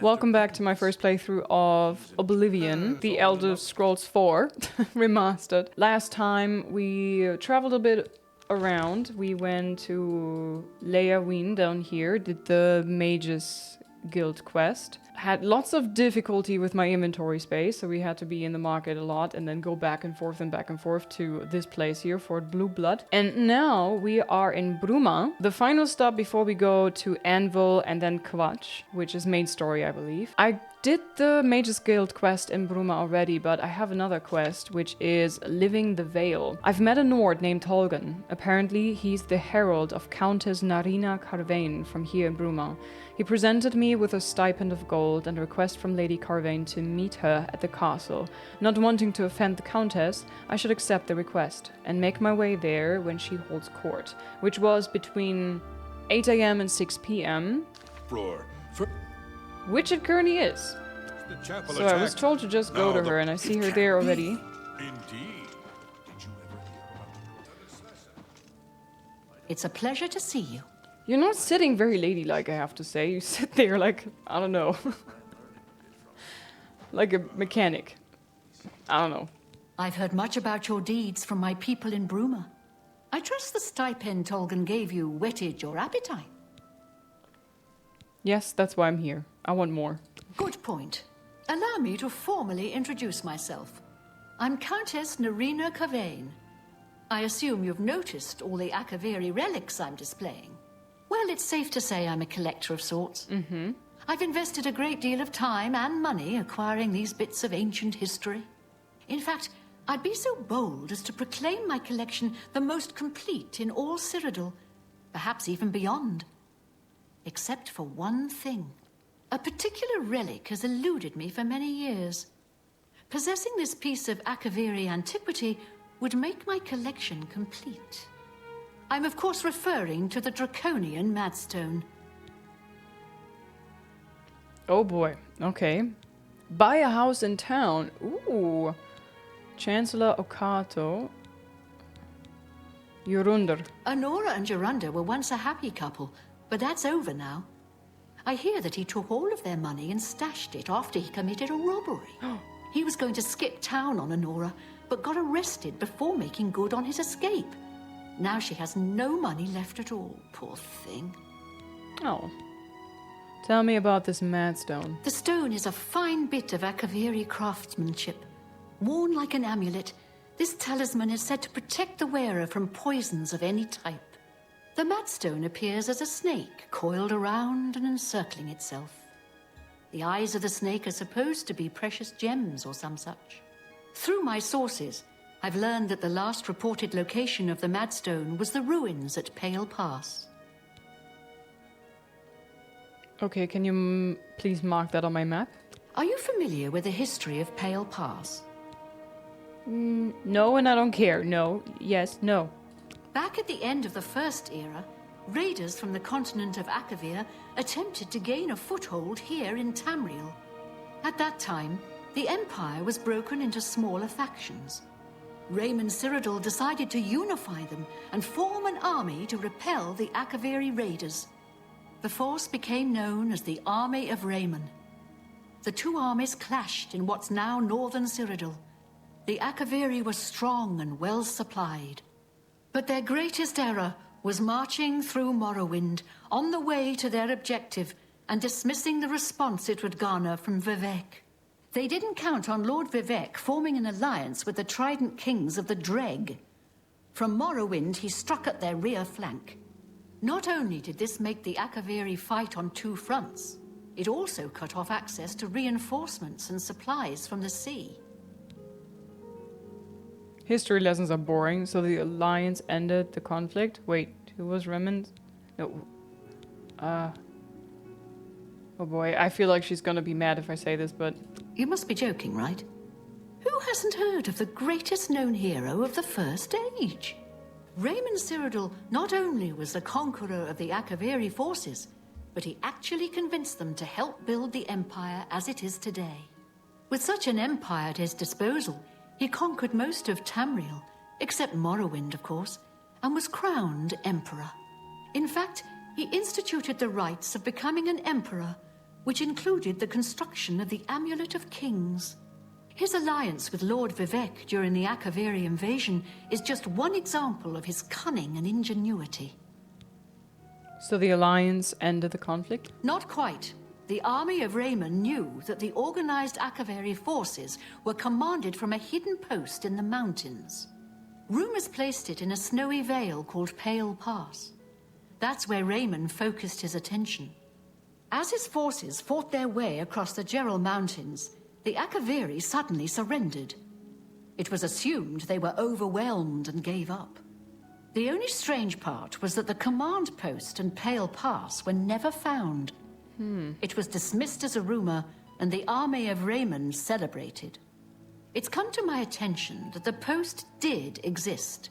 Welcome back to my first playthrough of Oblivion, the Elder Scrolls 4 Remastered. Last time we traveled a bit around. We went to Leawin down here, did the Mages Guild quest. Had lots of difficulty with my inventory space, so we had to be in the market a lot and then go back and forth to this place here for Blue Blood. And now we are in Bruma, the final stop before we go to Anvil and then Kvach, which is main story, I believe. I did the Mages Guild quest in Bruma already, but I have another quest, which is Living the Veil. I've met a Nord named Holgen. Apparently, he's the herald of Countess Narina Carvain from here in Bruma. He presented me with a stipend of gold and a request from Lady Carvain to meet her at the castle. Not wanting to offend the Countess, I should accept the request and make my way there when she holds court, which was between 8 a.m. and 6 p.m. Which it currently is. So I was told to just go to her, and I see her there already. Indeed. It's a pleasure to see you. You're not sitting very ladylike, I have to say. You sit there like, I don't know. Like a mechanic. I don't know. I've heard much about your deeds from my people in Bruma. I trust the stipend Tolgan gave you whetted your appetite. Yes, that's why I'm here. I want more. Good point. Allow me to formally introduce myself. I'm Countess Narina Carvain. I assume you've noticed all the Akaviri relics I'm displaying. Well, it's safe to say I'm a collector of sorts. Mm-hmm. I've invested a great deal of time and money acquiring these bits of ancient history. In fact, I'd be so bold as to proclaim my collection the most complete in all Cyrodiil, perhaps even beyond. Except for one thing. A particular relic has eluded me for many years. Possessing this piece of Akaviri antiquity would make my collection complete. I'm of course referring to the draconian Madstone. Oh boy, okay. Buy a house in town. Ooh. Chancellor Okato. Yorunder. Honora and Jorunda were once a happy couple, but that's over now. I hear that he took all of their money and stashed it after he committed a robbery. He was going to skip town on Honora, but got arrested before making good on his escape. Now she has no money left at all, poor thing. Oh. Tell me about this Madstone. The stone is a fine bit of Akaviri craftsmanship. Worn like an amulet, this talisman is said to protect the wearer from poisons of any type. The Madstone appears as a snake, coiled around and encircling itself. The eyes of the snake are supposed to be precious gems or some such. Through my sources, I've learned that the last reported location of the Madstone was the ruins at Pale Pass. Okay, can you please mark that on my map? Are you familiar with the history of Pale Pass? No, and I don't care. No, yes, no. Back at the end of the First Era, raiders from the continent of Akavir attempted to gain a foothold here in Tamriel. At that time, the Empire was broken into smaller factions. Raymond Cyrodiil decided to unify them and form an army to repel the Akaviri raiders. The force became known as the Army of Raymond. The two armies clashed in what's now northern Cyrodiil. The Akaviri were strong and well supplied. But their greatest error was marching through Morrowind on the way to their objective and dismissing the response it would garner from Vivek. They didn't count on Lord Vivek forming an alliance with the Trident Kings of the Dreg. From Morrowind, he struck at their rear flank. Not only did this make the Akaviri fight on two fronts, it also cut off access to reinforcements and supplies from the sea. History lessons are boring, so the Alliance ended the conflict. Wait, who was Raymond? No. Oh boy, I feel like she's gonna be mad if I say this, but... You must be joking, right? Who hasn't heard of the greatest known hero of the First Age? Raymond Cyrodiil not only was the conqueror of the Akaviri forces, but he actually convinced them to help build the Empire as it is today. With such an empire at his disposal, he conquered most of Tamriel, except Morrowind, of course, and was crowned emperor. In fact, he instituted the rites of becoming an emperor which included the construction of the Amulet of Kings. His alliance with Lord Vivek during the Akaviri invasion is just one example of his cunning and ingenuity. So the Alliance ended the conflict? Not quite. The army of Raymond knew that the organized Akaviri forces were commanded from a hidden post in the mountains. Rumors placed it in a snowy vale called Pale Pass. That's where Raymond focused his attention. As his forces fought their way across the Gerald Mountains, the Akaviri suddenly surrendered. It was assumed they were overwhelmed and gave up. The only strange part was that the command post and Pale Pass were never found. It was dismissed as a rumor, and the army of Raymond celebrated. It's come to my attention that the post did exist,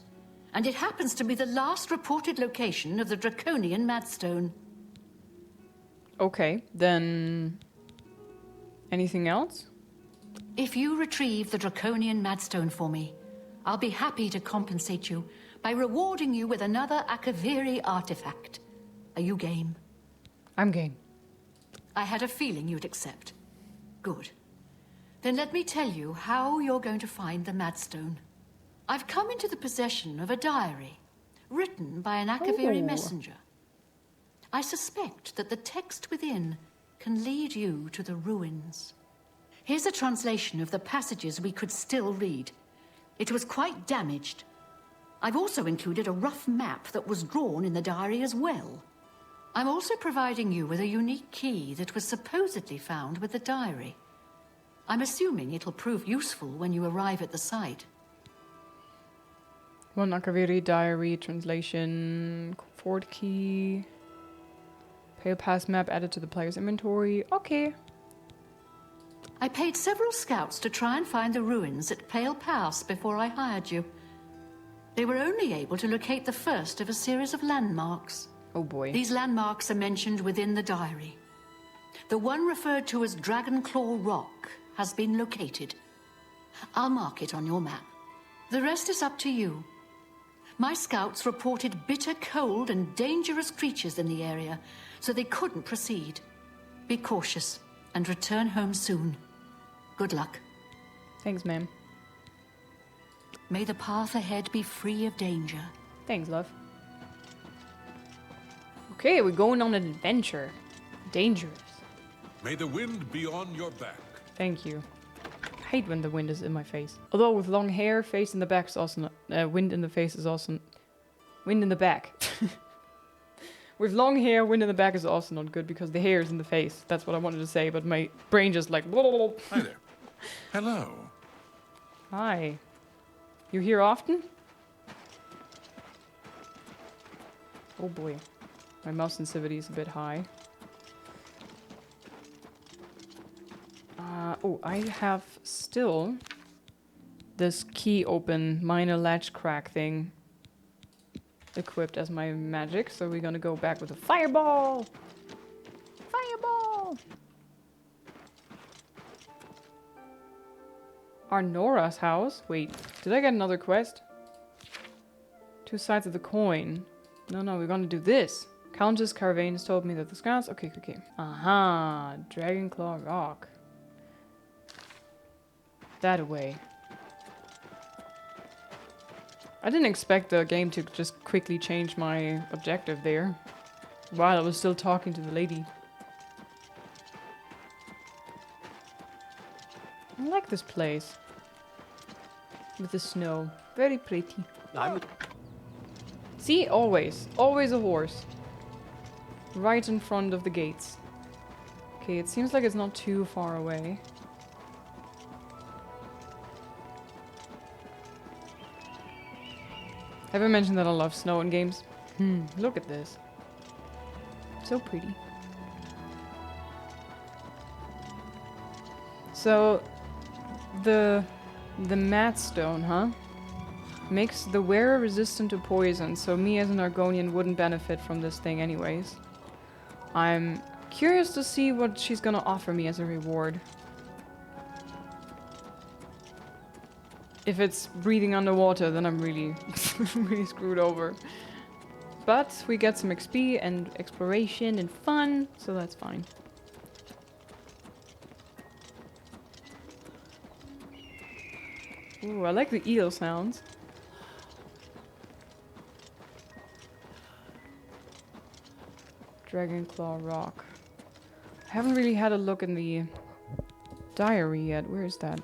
and it happens to be the last reported location of the draconian Madstone. Okay, then... anything else? If you retrieve the draconian Madstone for me, I'll be happy to compensate you by rewarding you with another Akaviri artifact. Are you game? I'm game. I had a feeling you'd accept. Good. Then let me tell you how you're going to find the Madstone. I've come into the possession of a diary, written by an Akaviri messenger. I suspect that the text within can lead you to the ruins. Here's a translation of the passages we could still read. It was quite damaged. I've also included a rough map that was drawn in the diary as well. I'm also providing you with a unique key that was supposedly found with the diary. I'm assuming it'll prove useful when you arrive at the site. One Akaviri diary translation, fort key, Pale Pass map added to the player's inventory. Okay. I paid several scouts to try and find the ruins at Pale Pass before I hired you. They were only able to locate the first of a series of landmarks. Oh boy. These landmarks are mentioned within the diary. The one referred to as Dragonclaw Rock has been located. I'll mark it on your map. The rest is up to you. My scouts reported bitter cold and dangerous creatures in the area, so they couldn't proceed. Be cautious and return home soon. Good luck. Thanks, ma'am. May the path ahead be free of danger. Thanks, love. Okay, we're going on an adventure. Dangerous. May the wind be on your back. Thank you. I hate when the wind is in my face. Although with long hair, face in the back is also not, wind in the face is also... Wind in the back. With long hair, wind in the back is also not good because the hair is in the face. That's what I wanted to say, but my brain just like... Hi there. Hello. Hi. You here often? Oh boy. My mouse sensitivity is a bit high. Oh, I have still this key open minor latch crack thing equipped as my magic, so we're gonna go back with a fireball! Fireball! Arnora's house? Wait, did I get another quest? Two sides of the coin. No, we're gonna do this. Countess Caravanes told me that the scouts... Okay. Aha! Dragonclaw Rock. That away. I didn't expect the game to just quickly change my objective there. While I was still talking to the lady. I like this place. With the snow. Very pretty. See? Always. Always a horse. Right in front of the gates. Okay, it seems like it's not too far away. Have I mentioned that I love snow in games? Look at this. So pretty. So, the Madstone, huh? Makes the wearer resistant to poison, so me as an Argonian wouldn't benefit from this thing anyways. I'm curious to see what she's gonna offer me as a reward. If it's breathing underwater, then I'm really, really screwed over. But we get some XP and exploration and fun, so that's fine. Ooh, I like the eel sounds. Dragonclaw Rock. I haven't really had a look in the diary yet. Where is that?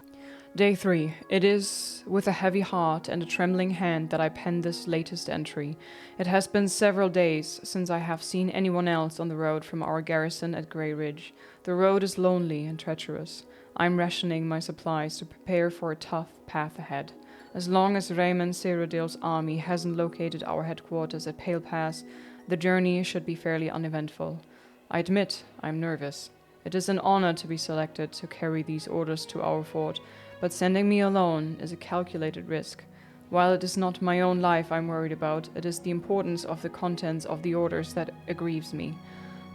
Day 3. It is with a heavy heart and a trembling hand that I pen this latest entry. It has been several days since I have seen anyone else on the road from our garrison at Grey Ridge. The road is lonely and treacherous. I'm rationing my supplies to prepare for a tough path ahead. As long as Raymond Cyrodiil's army hasn't located our headquarters at Pale Pass, the journey should be fairly uneventful. I admit I'm nervous. It is an honor to be selected to carry these orders to our fort, but sending me alone is a calculated risk. While it is not my own life I'm worried about, it is the importance of the contents of the orders that aggrieves me.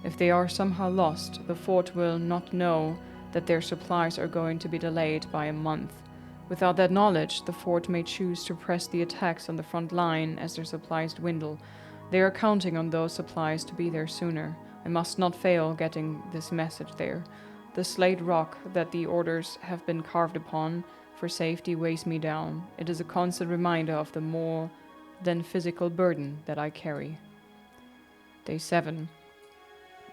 If they are somehow lost, the fort will not know that their supplies are going to be delayed by a month. Without that knowledge, the fort may choose to press the attacks on the front line as their supplies dwindle. They are counting on those supplies to be there sooner. I must not fail getting this message there. The slate rock that the orders have been carved upon for safety weighs me down. It is a constant reminder of the more than physical burden that I carry. Day 7.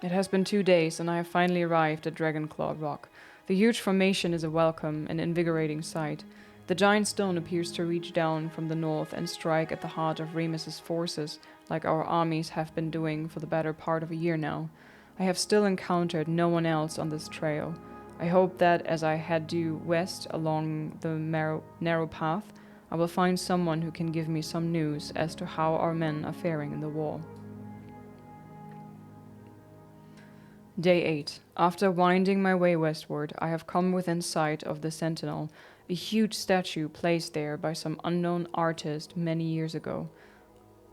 It has been 2 days and I have finally arrived at Dragonclaw Rock. The huge formation is a welcome and invigorating sight. The giant stone appears to reach down from the north and strike at the heart of Remus's forces, like our armies have been doing for the better part of a year now. I have still encountered no one else on this trail. I hope that as I head due west along the narrow path, I will find someone who can give me some news as to how our men are faring in the war. Day 8. After winding my way westward, I have come within sight of the Sentinel, a huge statue placed there by some unknown artist many years ago.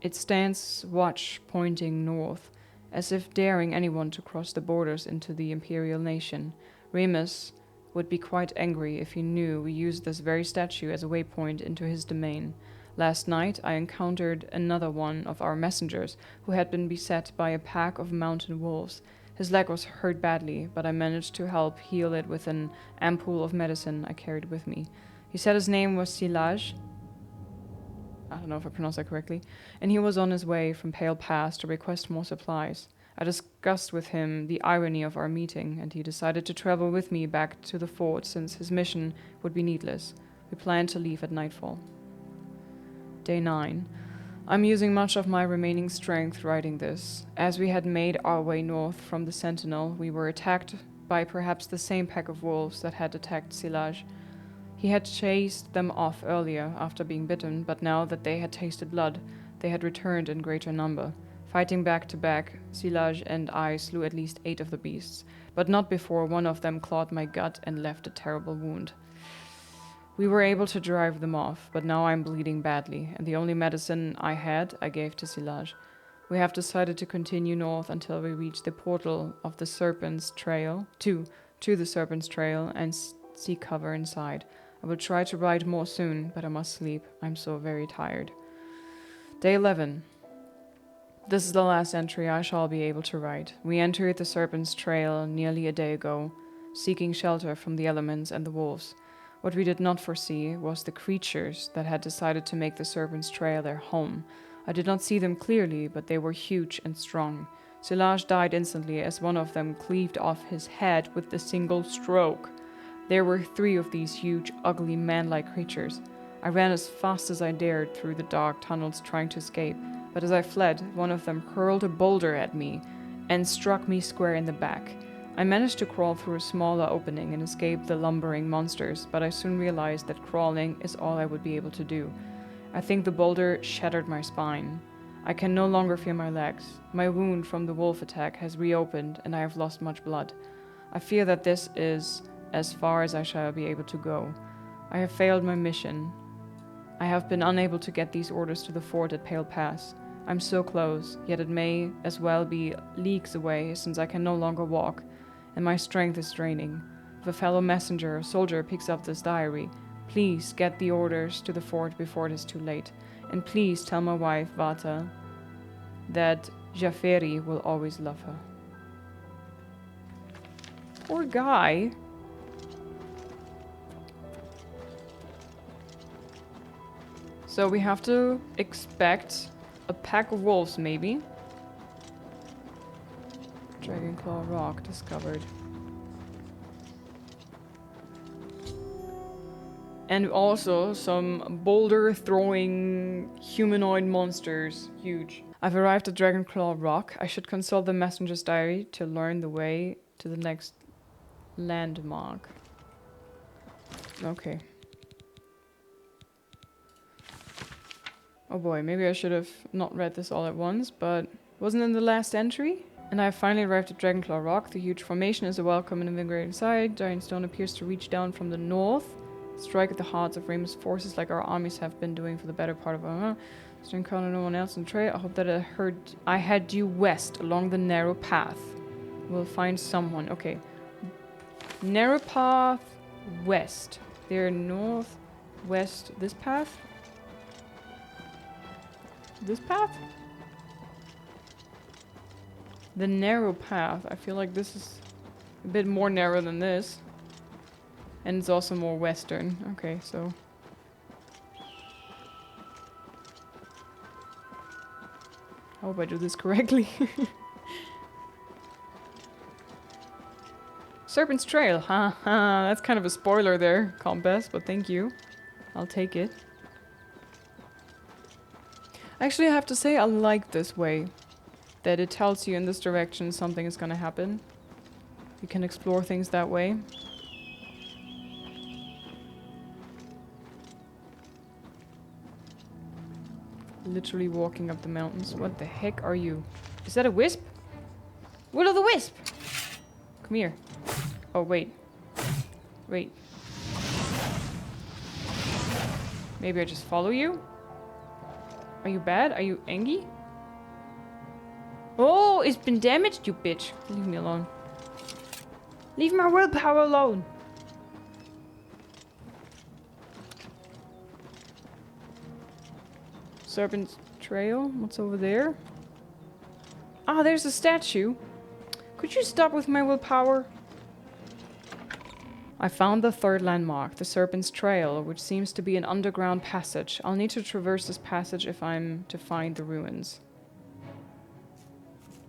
It stands watch pointing north, as if daring anyone to cross the borders into the imperial nation. Remus would be quite angry if he knew we used this very statue as a waypoint into his domain. Last night I encountered another one of our messengers who had been beset by a pack of mountain wolves. His leg was hurt badly, but I managed to help heal it with an ampoule of medicine I carried with me. He said his name was Scylla. I don't know if I pronounced that correctly, and he was on his way from Pale Pass to request more supplies. I discussed with him the irony of our meeting, and he decided to travel with me back to the fort since his mission would be needless. We planned to leave at nightfall. Day 9. I'm using much of my remaining strength writing this. As we had made our way north from the Sentinel, we were attacked by perhaps the same pack of wolves that had attacked Scylla. He had chased them off earlier after being bitten, but now that they had tasted blood, they had returned in greater number. Fighting back to back, Scylla and I slew at least 8 of the beasts, but not before one of them clawed my gut and left a terrible wound. We were able to drive them off, but now I'm bleeding badly, and the only medicine I had I gave to Scylla. We have decided to continue north until we reach the portal of the Serpent's Trail, to the Serpent's Trail, and seek cover inside. I will try to write more soon, but I must sleep. I'm so very tired. Day 11. This is the last entry I shall be able to write. We entered the Serpent's Trail nearly a day ago, seeking shelter from the elements and the wolves. What we did not foresee was the creatures that had decided to make the Serpent's Trail their home. I did not see them clearly, but they were huge and strong. Scylla died instantly as one of them cleaved off his head with a single stroke. There were 3 of these huge, ugly, man-like creatures. I ran as fast as I dared through the dark tunnels trying to escape, but as I fled, one of them hurled a boulder at me and struck me square in the back. I managed to crawl through a smaller opening and escape the lumbering monsters, but I soon realized that crawling is all I would be able to do. I think the boulder shattered my spine. I can no longer feel my legs. My wound from the wolf attack has reopened and I have lost much blood. I fear that this is as far as I shall be able to go. I have failed my mission. I have been unable to get these orders to the fort at Pale Pass. I'm so close, yet it may as well be leagues away since I can no longer walk, and my strength is draining. If a fellow messenger or soldier picks up this diary, please get the orders to the fort before it is too late, and please tell my wife, Vata, that Jaferi will always love her. Poor guy. So we have to expect a pack of wolves, maybe. Dragonclaw rock discovered. And also some boulder-throwing humanoid monsters. Huge. I've arrived at Dragonclaw Rock. I should consult the messenger's diary to learn the way to the next landmark. Okay. Oh boy, maybe I should have not read this all at once, but wasn't in the last entry? And I have finally arrived at Dragonclaw Rock. The huge formation is a welcome and invigorating sight. Giant stone appears to reach down from the north, strike at the hearts of Ramus' forces like our armies have been doing for the better part of our... To encounter no one else on the trail. I hope that I had due west along the narrow path. We'll find someone. Okay. Narrow path west. They're north, west. This path? This path? The narrow path. I feel like this is a bit more narrow than this. And it's also more western. Okay, so... I hope I do this correctly. Serpent's Trail. Haha, that's kind of a spoiler there, Compass, but thank you. I'll take it. Actually, I have to say I like this way. That it tells you in this direction something is gonna happen. You can explore things that way. Literally walking up the mountains. What the heck are you? Is that a wisp? Will-o'-the-wisp! Come here. Oh, wait. Wait. Maybe I just follow you? Are you bad? Are you angry? Oh, it's been damaged, you bitch. Leave me alone. Leave my willpower alone. Serpent's Trail? What's over there? Ah, there's a statue. Could you stop with my willpower? I found the third landmark, the Serpent's Trail, which seems to be an underground passage. I'll need to traverse this passage if I'm to find the ruins.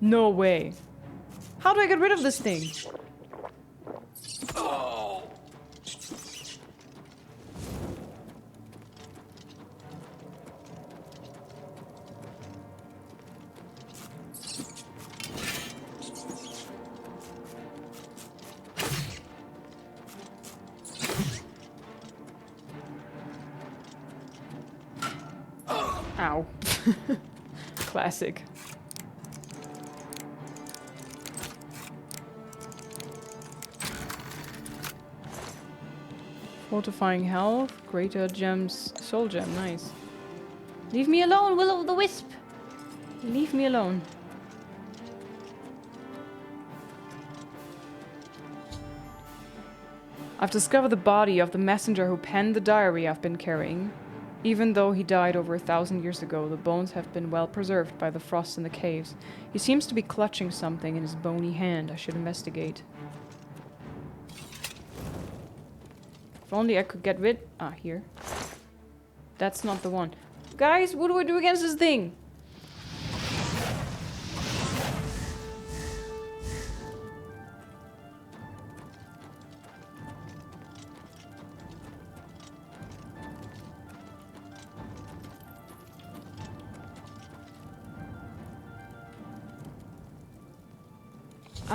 No way. How do I get rid of this thing? Oh. Ow. Classic. Fortifying health, greater gems, soul gem, nice. Leave me alone, Will-o'-the-wisp! Leave me alone. I've discovered the body of the messenger who penned the diary I've been carrying. Even though he died over 1,000 years ago, the bones have been well preserved by the frost in the caves. He seems to be clutching something in his bony hand. I should investigate. If only I could get rid... Ah, here. That's not the one. Guys, what do I do against this thing?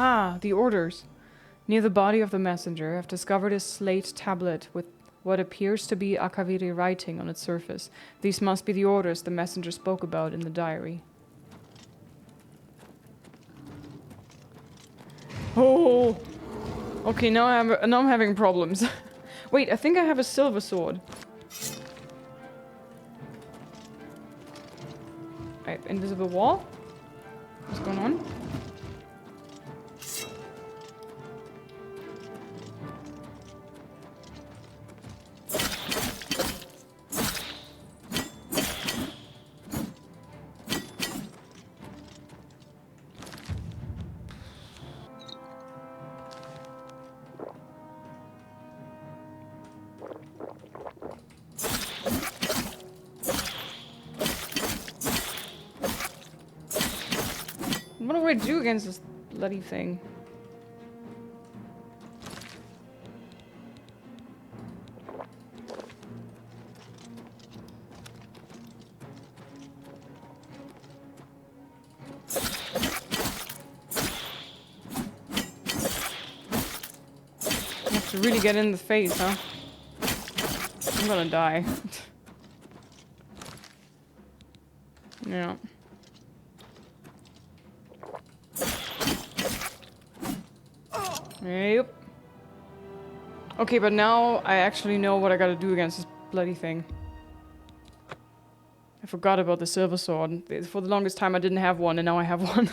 Ah, the orders. Near the body of the messenger, I've discovered a slate tablet with what appears to be Akaviri writing on its surface. These must be the orders the messenger spoke about in the diary. Oh! Okay, now I'm having problems. Wait, I think I have a silver sword. Right, invisible wall? What's going on? do I do against this bloody thing? I have to really get in the face, huh? I'm gonna die. Yeah. Yep. Okay, but now I actually know what I gotta do against this bloody thing. I forgot about the silver sword. For the longest time I didn't have one, and now I have one.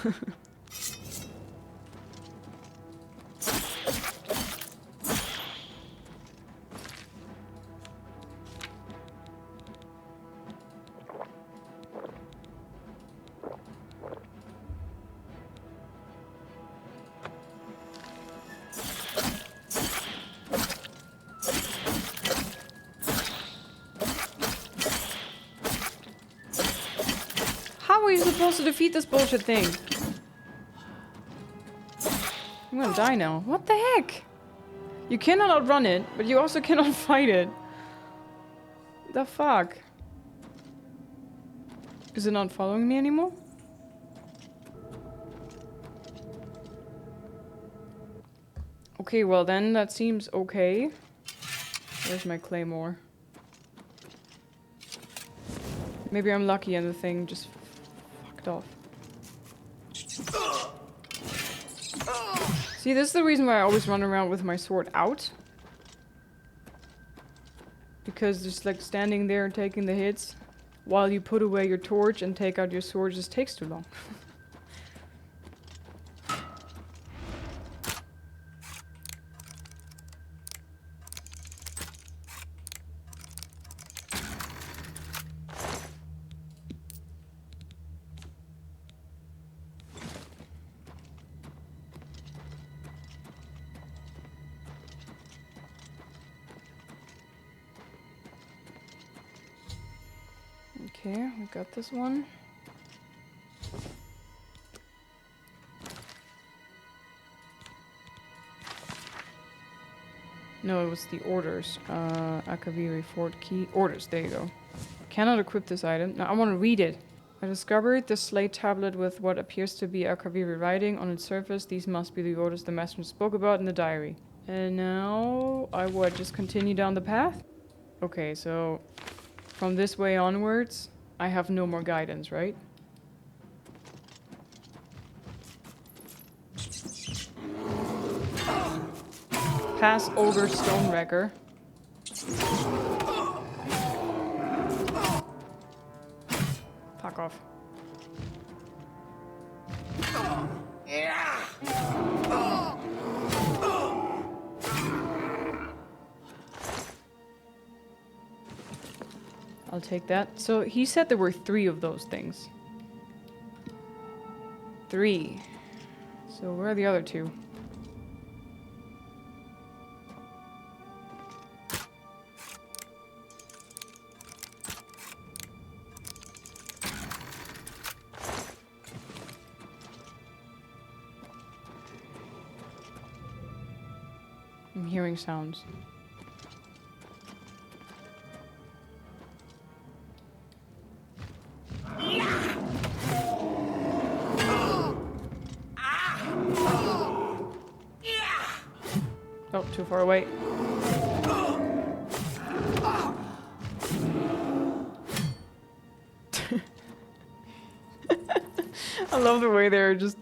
How are you supposed to defeat this bullshit thing? I'm gonna die now. What the heck? You cannot outrun it, but you also cannot fight it. The fuck? Is it not following me anymore? Okay, well then that seems okay. Where's my claymore? Maybe I'm lucky and the thing just fucked off. See, this is the reason why I always run around with my sword out. Because just like standing there and taking the hits while you put away your torch and take out your sword just takes too long. Okay, we got this one. No, it was the orders. Akaviri Fort Key. Orders, there you go. Cannot equip this item. Now I want to read it. I discovered the slate tablet with what appears to be Akaviri writing on its surface. These must be the orders the master spoke about in the diary. And now I would just continue down the path? Okay, so from this way onwards, I have no more guidance, right? Pass over Stonewrecker. Fuck off. I'll take that. So he said there were 3 of those things. 3. So where are the other 2? I'm hearing sounds. Oh, too far away. I love the way they're just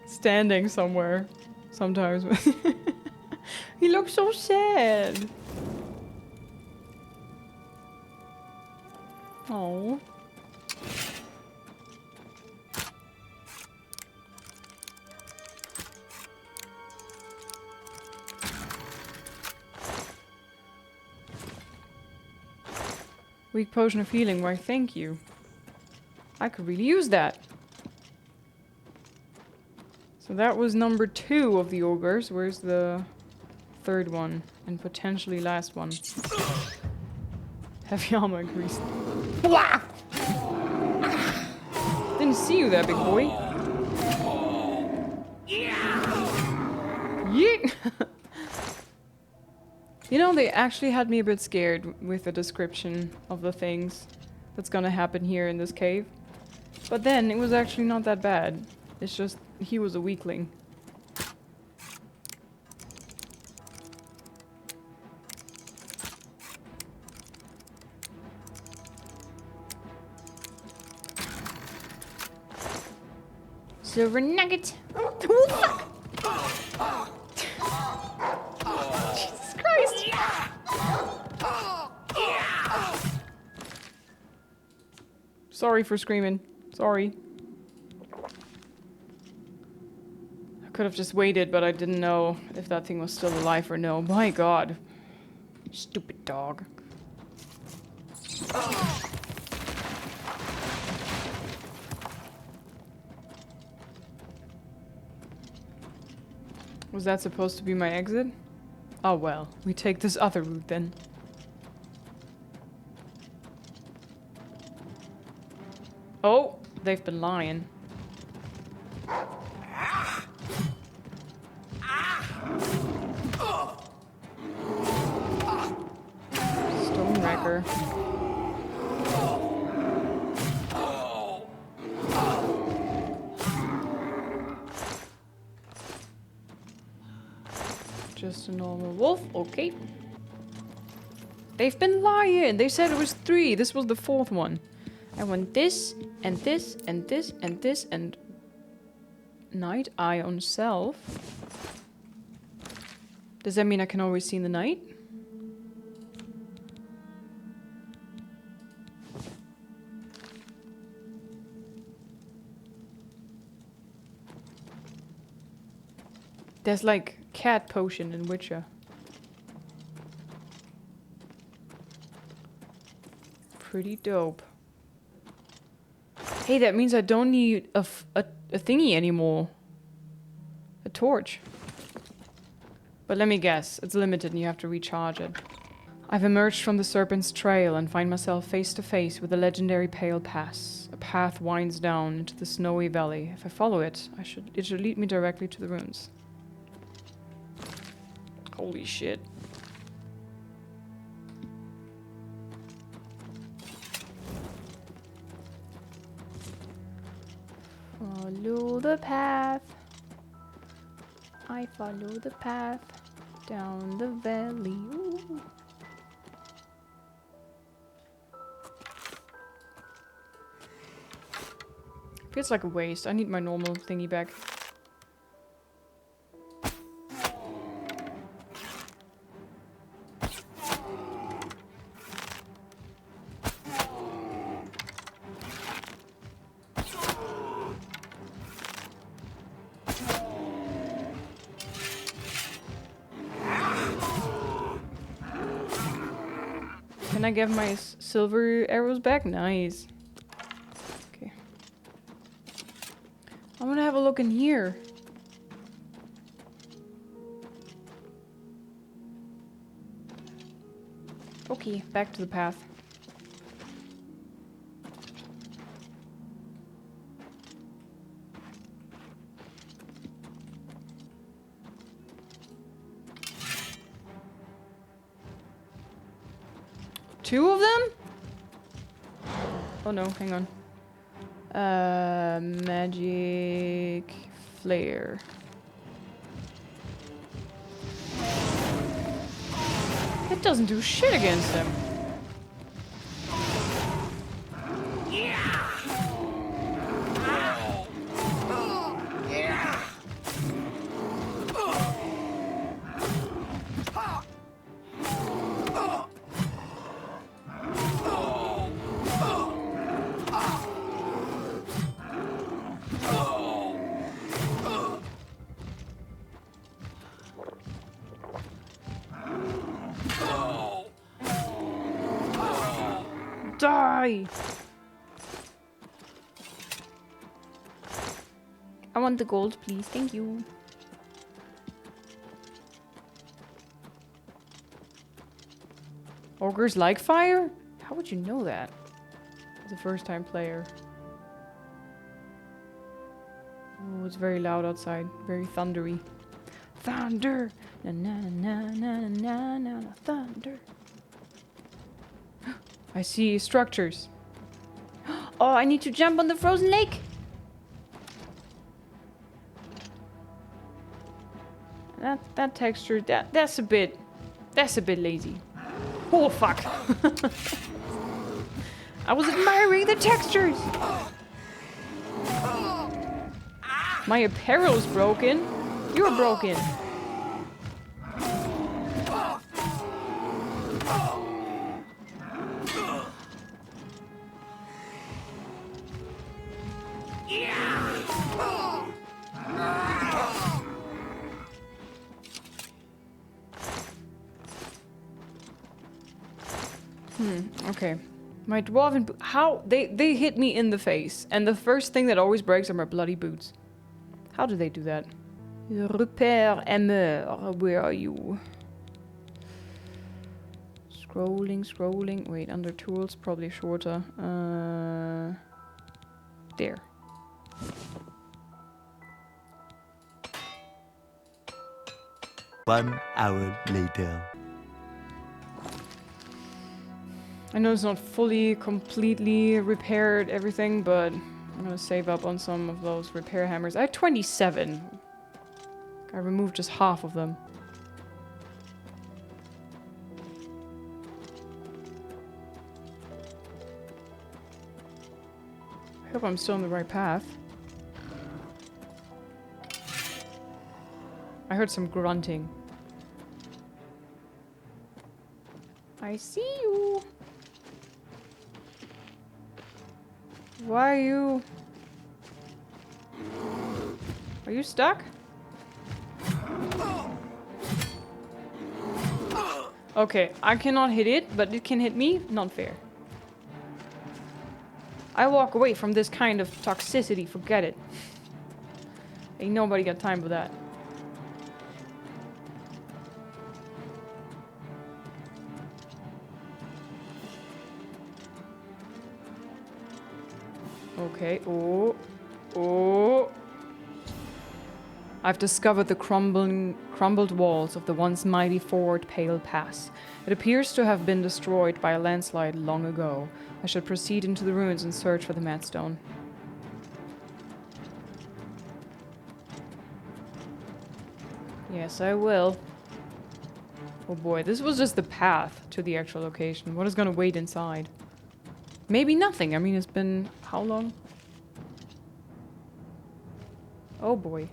standing somewhere sometimes. He looks so sad. Oh. Weak potion of healing, why thank you. I could really use that. So that was number 2 of the ogres. Where's the 3rd one? And potentially last one. Heavy armor increased. Didn't see you there, big boy. Yeet! You know, they actually had me a bit scared with the description of the things that's gonna happen here in this cave. But then, it was actually not that bad. It's just, he was a weakling. Silver nugget! Oh, fuck! Jesus Christ! Sorry for screaming. Sorry. I could have just waited, but I didn't know if that thing was still alive or no. My god. Stupid dog. Was that supposed to be my exit? Oh well, we take this other route then. Oh, they've been lying. Stonewrecker. Just a normal wolf, okay. They've been lying! They said it was 3. This was the 4th one. I want this, and this, and this, and this, and... Night Eye on Self. Does that mean I can always see in the night? There's like cat potion in Witcher. Pretty dope. Hey, that means I don't need a thingy anymore. A torch. But let me guess, it's limited and you have to recharge it. I've emerged from the Serpent's Trail and find myself face to face with the legendary Pale Pass. A path winds down into the snowy valley. If I follow it, it should lead me directly to the ruins. Holy shit. Follow the path. I follow the path down the valley. Ooh. Feels like a waste. I need my normal thingy back. Can I get my silver arrows back? Nice. Okay. I want to have a look in here. Okay, back to the path. Two of them? Oh no, hang on. Magic flare. It doesn't do shit against them. Die! I want the gold, please. Thank you. Ogres like fire? How would you know that? As a first-time player. Oh, it's very loud outside. Very thundery. thunder. Na na na na na na na thunder. I see structures. Oh, I need to jump on the frozen lake. That texture, that's a bit lazy. Oh fuck. I was admiring the textures. My apparel's broken. You're broken. Okay. My dwarven how they hit me in the face, and the first thing that always breaks are my bloody boots. How do they do that? Repair Emmer, where are you? Scrolling. Wait, under tools, probably shorter. There. One hour later. I know it's not fully, completely repaired everything, but I'm gonna save up on some of those repair hammers. I had 27. I removed just half of them. I hope I'm still on the right path. I heard some grunting. I see you. Why are you... Are you stuck? Okay, I cannot hit it, but it can hit me? Not fair. I walk away from this kind of toxicity, forget it. Ain't nobody got time for that. Okay, oh. I've discovered the crumbled walls of the once mighty Fort Pale Pass. It appears to have been destroyed by a landslide long ago. I should proceed into the ruins and search for the Madstone. Yes, I will. Oh boy, this was just the path to the actual location. What is gonna wait inside? Maybe nothing. I mean, it's been... how long? Oh boy.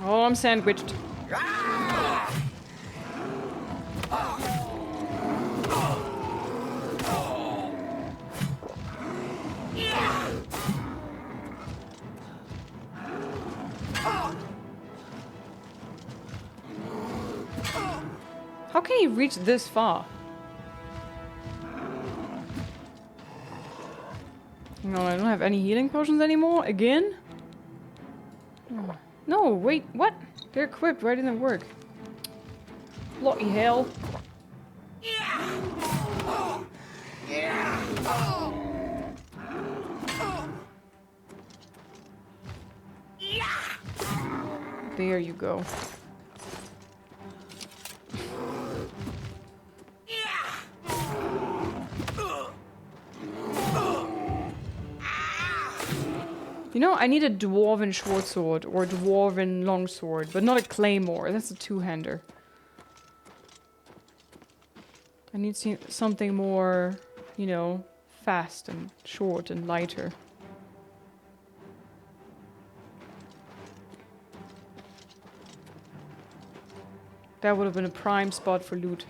Oh, I'm sandwiched. How can you reach this far? No, I don't have any healing potions anymore. Again? Oh. No, wait, what? They're equipped. Why didn't it work? Bloody hell. There you go. You know, I need a dwarven short sword or a dwarven long sword, but not a claymore. That's a two-hander. I need something more, you know, fast and short and lighter. That would have been a prime spot for loot.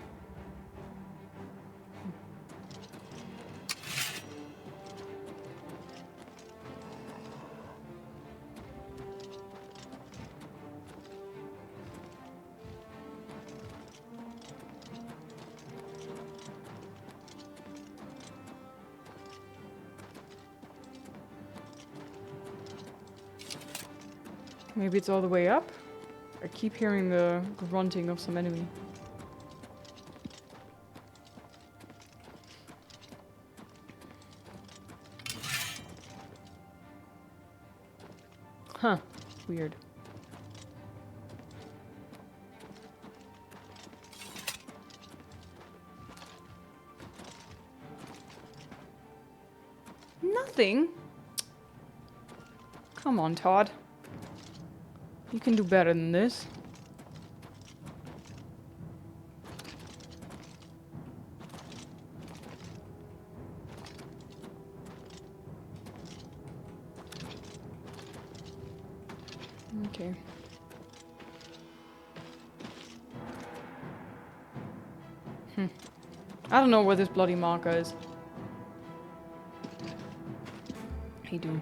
Maybe it's all the way up? I keep hearing the grunting of some enemy. Huh. Weird. Nothing? Come on, Todd. You can do better than this. Okay. I don't know where this bloody marker is. Hey, dude.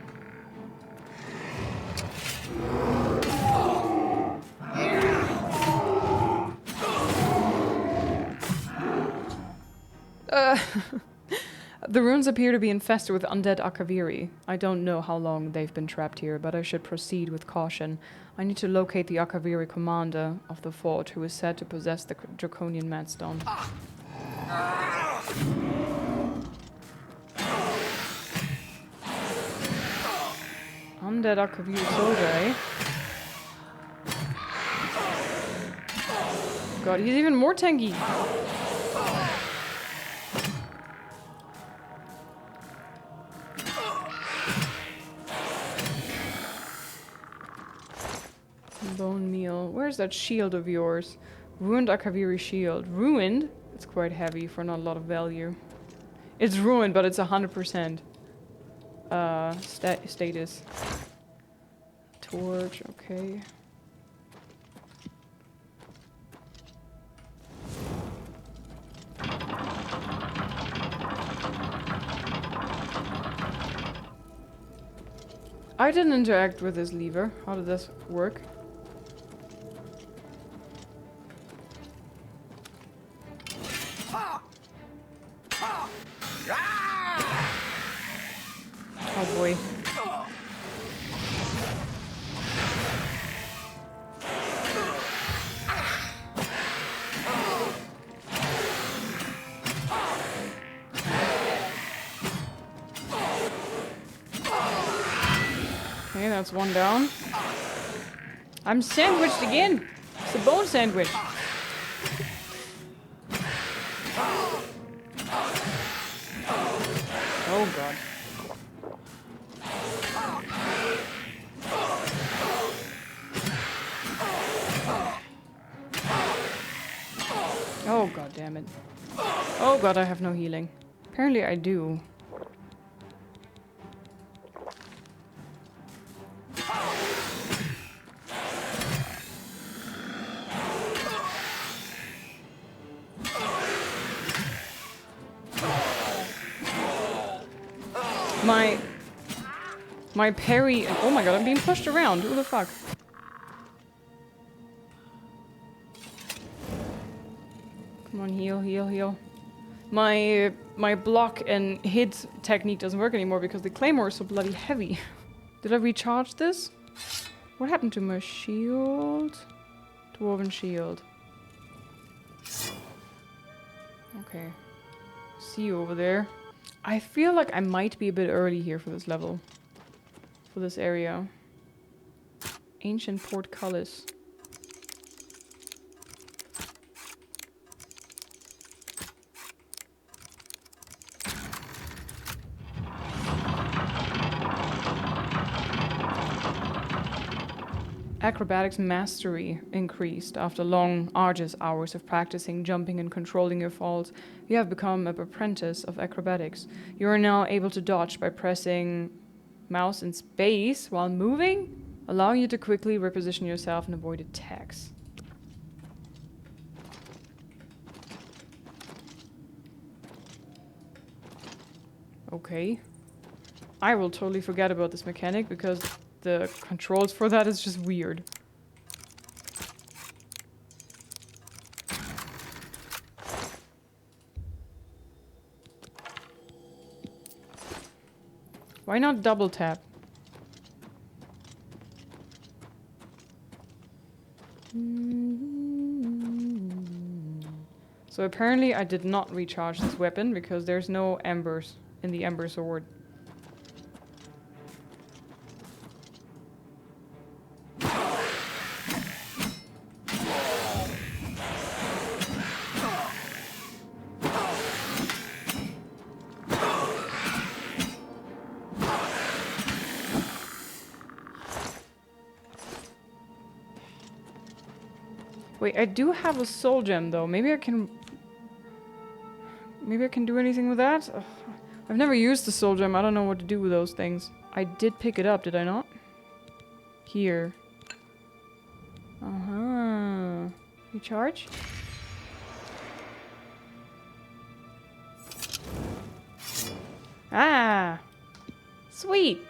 The ruins appear to be infested with undead Akaviri. I don't know how long they've been trapped here, but I should proceed with caution. I need to locate the Akaviri commander of the fort, who is said to possess the draconian Madstone. Undead Akaviri soldier, eh? God, he's even more tanky. Bone meal. Where's that shield of yours? Ruined Akaviri shield. Ruined? It's quite heavy for not a lot of value. It's ruined, but it's 100%. Status. Torch, okay. I didn't interact with this lever. How did this work? Oh boy. Okay, that's one down. I'm sandwiched again. It's a bone sandwich. Oh god. Oh god damn it. Oh god, I have no healing. Apparently I do. My parry. Oh my god, I'm being pushed around. Who the fuck? Come on, heal, heal, heal. My block and hit technique doesn't work anymore because the claymore is so bloody heavy. Did I recharge this? What happened to my shield? Dwarven shield. Okay. See you over there. I feel like I might be a bit early here for this level. For this area. Ancient portcullis. Acrobatics mastery increased. After long, arduous hours of practicing, jumping, and controlling your falls, you have become an apprentice of acrobatics. You are now able to dodge by pressing mouse and space while moving, allowing you to quickly reposition yourself and avoid attacks. Okay. I will totally forget about this mechanic because the controls for that is just weird. Why not double tap? So apparently I did not recharge this weapon because there's no embers in the ember sword. Wait, I do have a soul gem though. Maybe I can do anything with that? Ugh. I've never used the soul gem. I don't know what to do with those things. I did pick it up, did I not? Here. Uh-huh. Recharge? Ah! Sweet!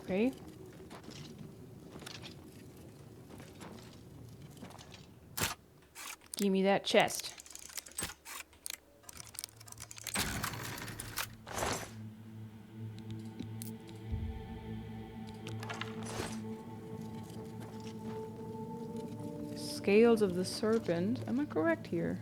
Okay. Give me that chest. Scales of the serpent. Am I correct here?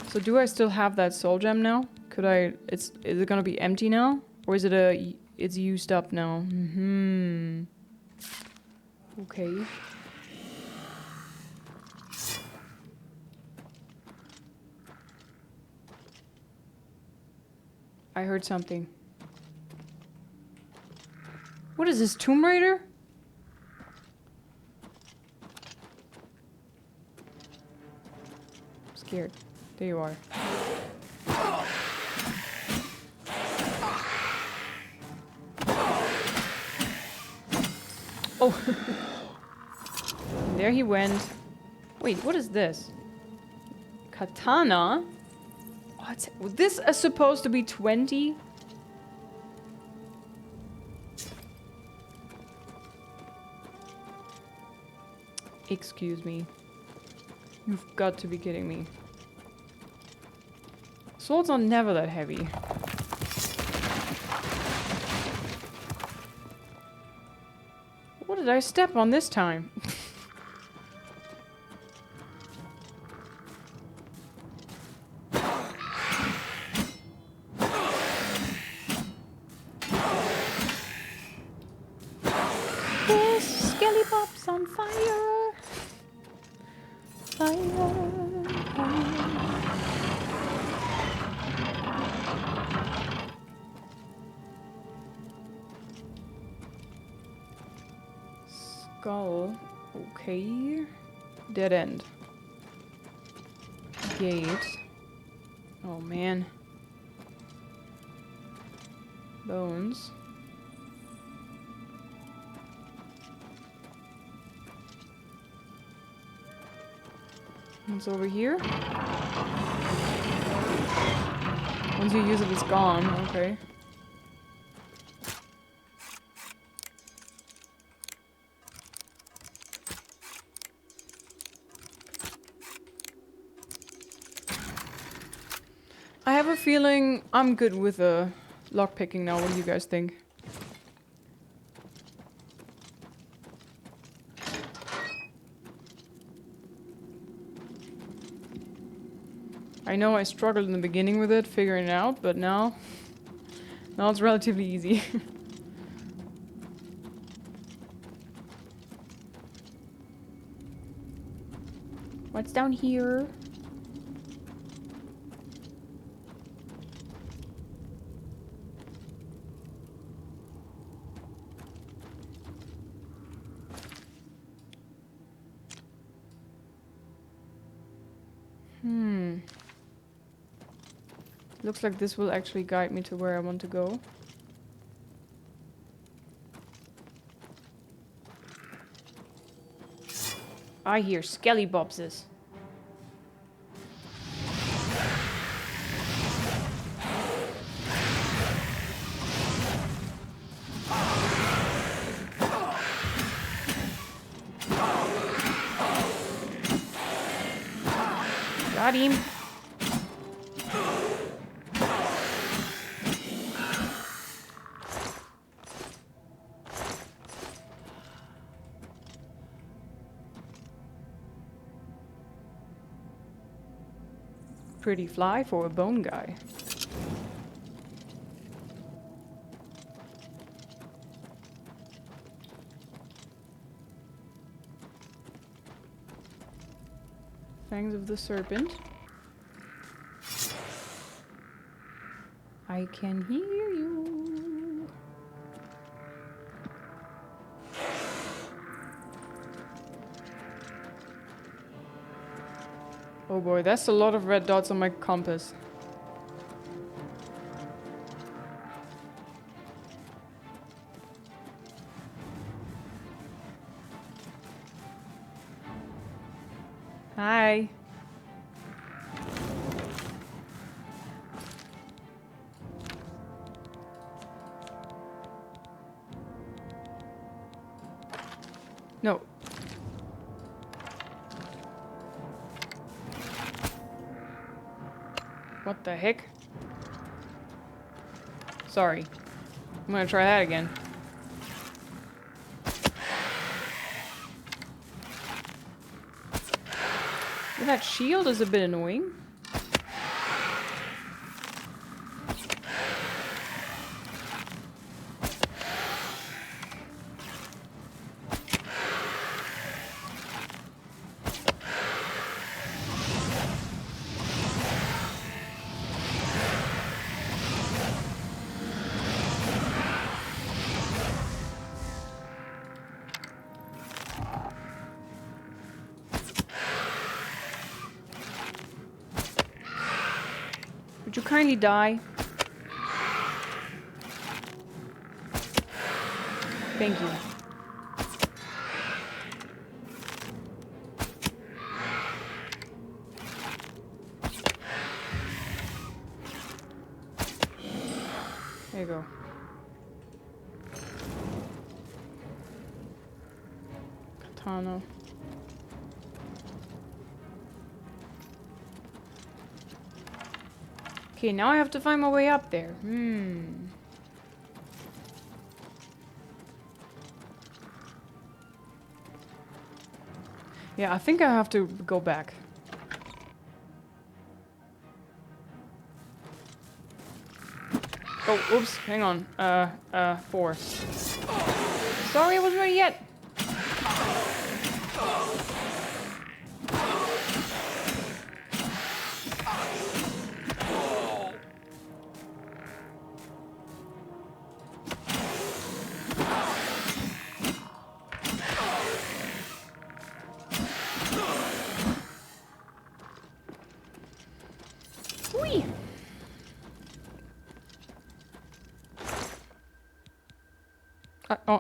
So do I still have that soul gem now? Could I... is it gonna be empty now? Or is it it's used up now? Mm-hmm. Okay. I heard something. What is this, Tomb Raider? I'm scared. There you are. Oh. There he went. Wait, what is this? Katana? What? This is supposed to be 20? Excuse me. You've got to be kidding me. Swords are never that heavy. What did I step on this time? This skelly pop's on fire. Fire. Skull. Okay. Dead end. Gate. Oh man. Bones. What's over here? Once you use it, it's gone. Okay. I have a feeling I'm good with lockpicking now. What do you guys think? I know I struggled in the beginning with it, figuring it out, but now it's relatively easy. What's down here? Looks like this will actually guide me to where I want to go. I hear skelly bobses. Got him. Pretty fly for a bone guy. Fangs of the Serpent. I can hear you. Oh boy, that's a lot of red dots on my compass. Hi. No. What the heck? Sorry. I'm gonna try that again. That shield is a bit annoying. Would you kindly die? Thank you. There you go. Katana. Okay, now I have to find my way up there. Yeah, I think I have to go back. Oh, oops, hang on. 4. Sorry, I wasn't ready yet. Whee!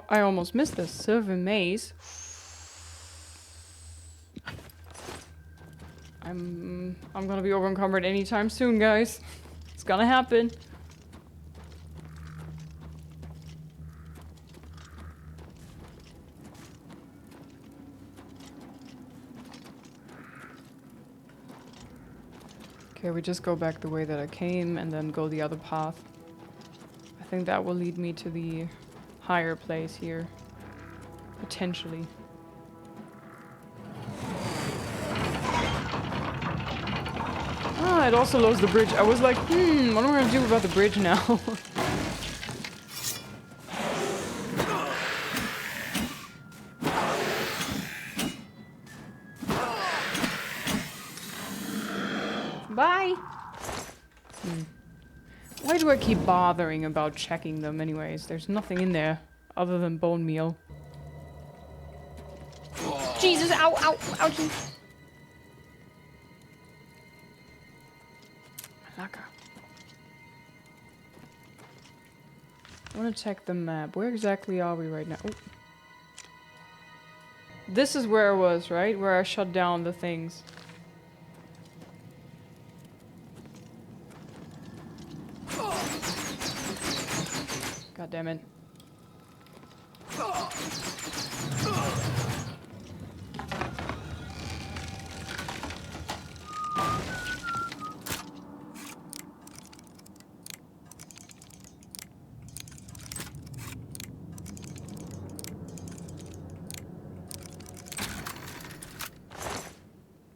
I almost missed this. Silver maze. I'm gonna be over-encumbered anytime soon, guys. It's gonna happen. Okay, we just go back the way that I came and then go the other path. I think that will lead me to the higher place here. Potentially. Ah, it also lowers the bridge. I was like, what am I gonna do about the bridge now? Bye! Why do I keep bothering about checking them anyways? There's nothing in there other than bone meal. Jesus, ow, ow, ouchie! Malaka. I want to check the map. Where exactly are we right now? Oh. This is where I was, right? Where I shut down the things. God damn it.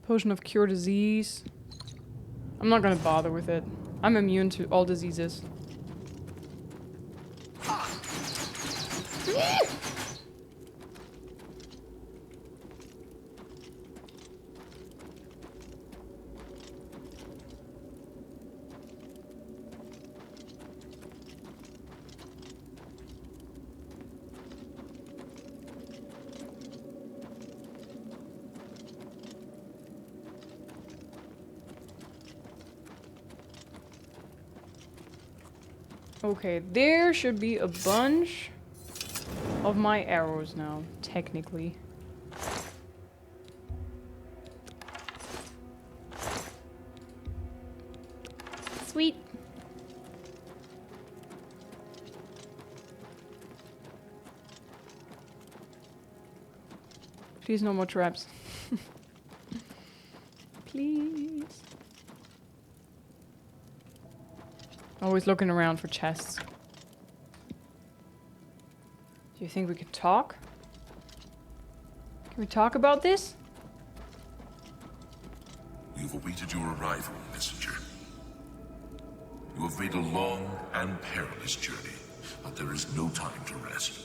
Potion of cure disease. I'm not gonna bother with it. I'm immune to all diseases. Okay, there should be a bunch of my arrows now, technically. Sweet. Please, no more traps. Please. Always looking around for chests. Do you think we could talk? Can we talk about this? We've awaited your arrival, messenger. You have made a long and perilous journey, but there is no time to rest.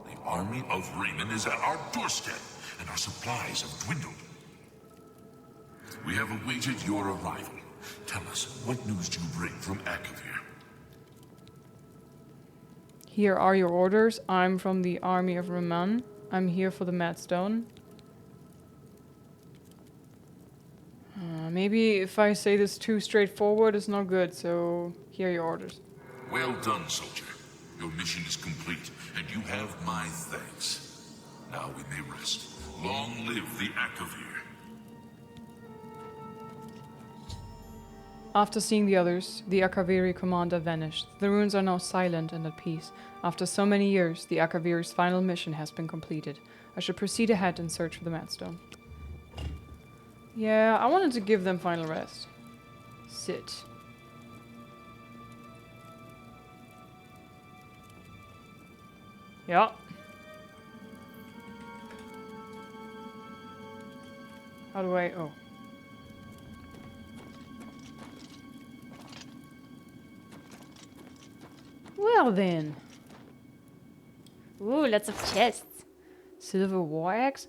The army of Raymond is at our doorstep, and our supplies have dwindled. We have awaited your arrival. Tell us, what news do you bring from Akavir? Here are your orders. I'm from the army of Raman. I'm here for the Madstone. Maybe if I say this too straightforward, it's not good, so here are your orders. Well done, soldier. Your mission is complete, and you have my thanks. Now we may rest. Long live the Akavir. After seeing the others, the Akaviri commander vanished. The ruins are now silent and at peace. After so many years, the Akaviri's final mission has been completed. I should proceed ahead and search for the Madstone. Yeah, I wanted to give them final rest. Sit. Yeah. How do I... Oh. Well then. Ooh, lots of chests. Silver war axe.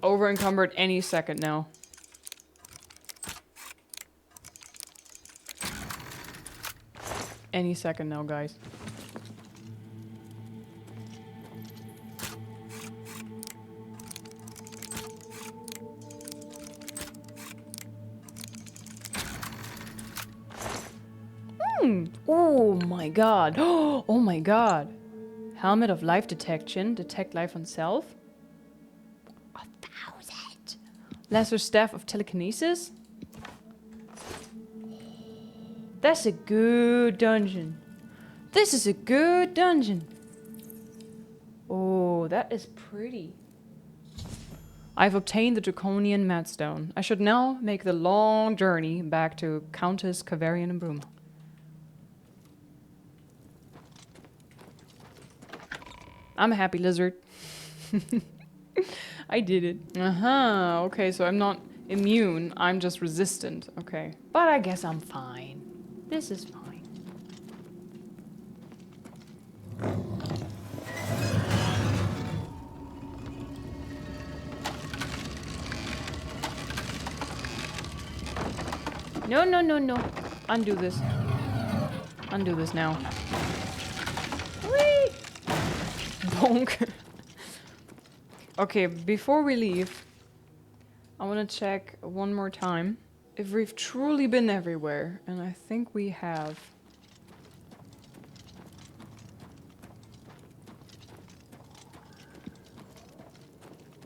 Over encumbered any second now. Any second now, guys. Oh my god. Oh my god. Helmet of life detection. Detect life on self. 1,000. Lesser staff of telekinesis. That's a good dungeon. This is a good dungeon. Oh, that is pretty. I've obtained the Draconian Madstone. I should now make the long journey back to Countess Kavarian and Broom. I'm a happy lizard. I did it. Okay, so I'm not immune. I'm just resistant. Okay. But I guess I'm fine. This is fine. No, no, no, no. Undo this. Undo this now. Whee! Bonk. Okay, before we leave, I want to check one more time if we've truly been everywhere, and I think we have.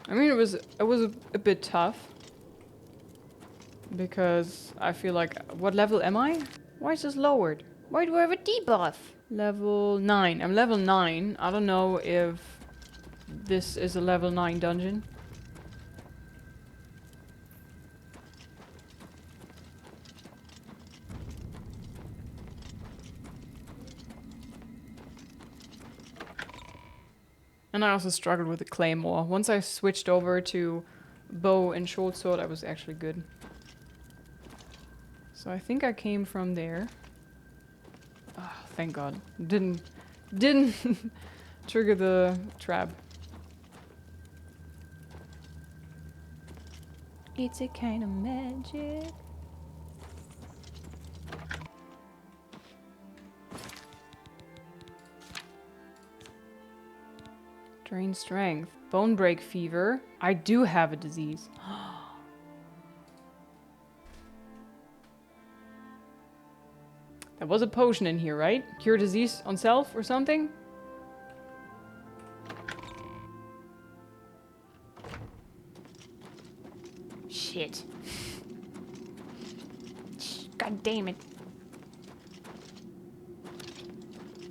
I mean, it was a bit tough because I feel like, what level am I? Why is this lowered? Why do I have a debuff? Level 9. I'm level 9. I don't know if this is a level 9 dungeon. And I also struggled with the claymore. Once I switched over to bow and short sword, I was actually good. So I think I came from there. Oh, thank God. Didn't trigger the trap. It's a kind of magic. Drain strength. Bone break fever. I do have a disease. There was a potion in here, right? Cure disease on self or something? Shit. God damn it.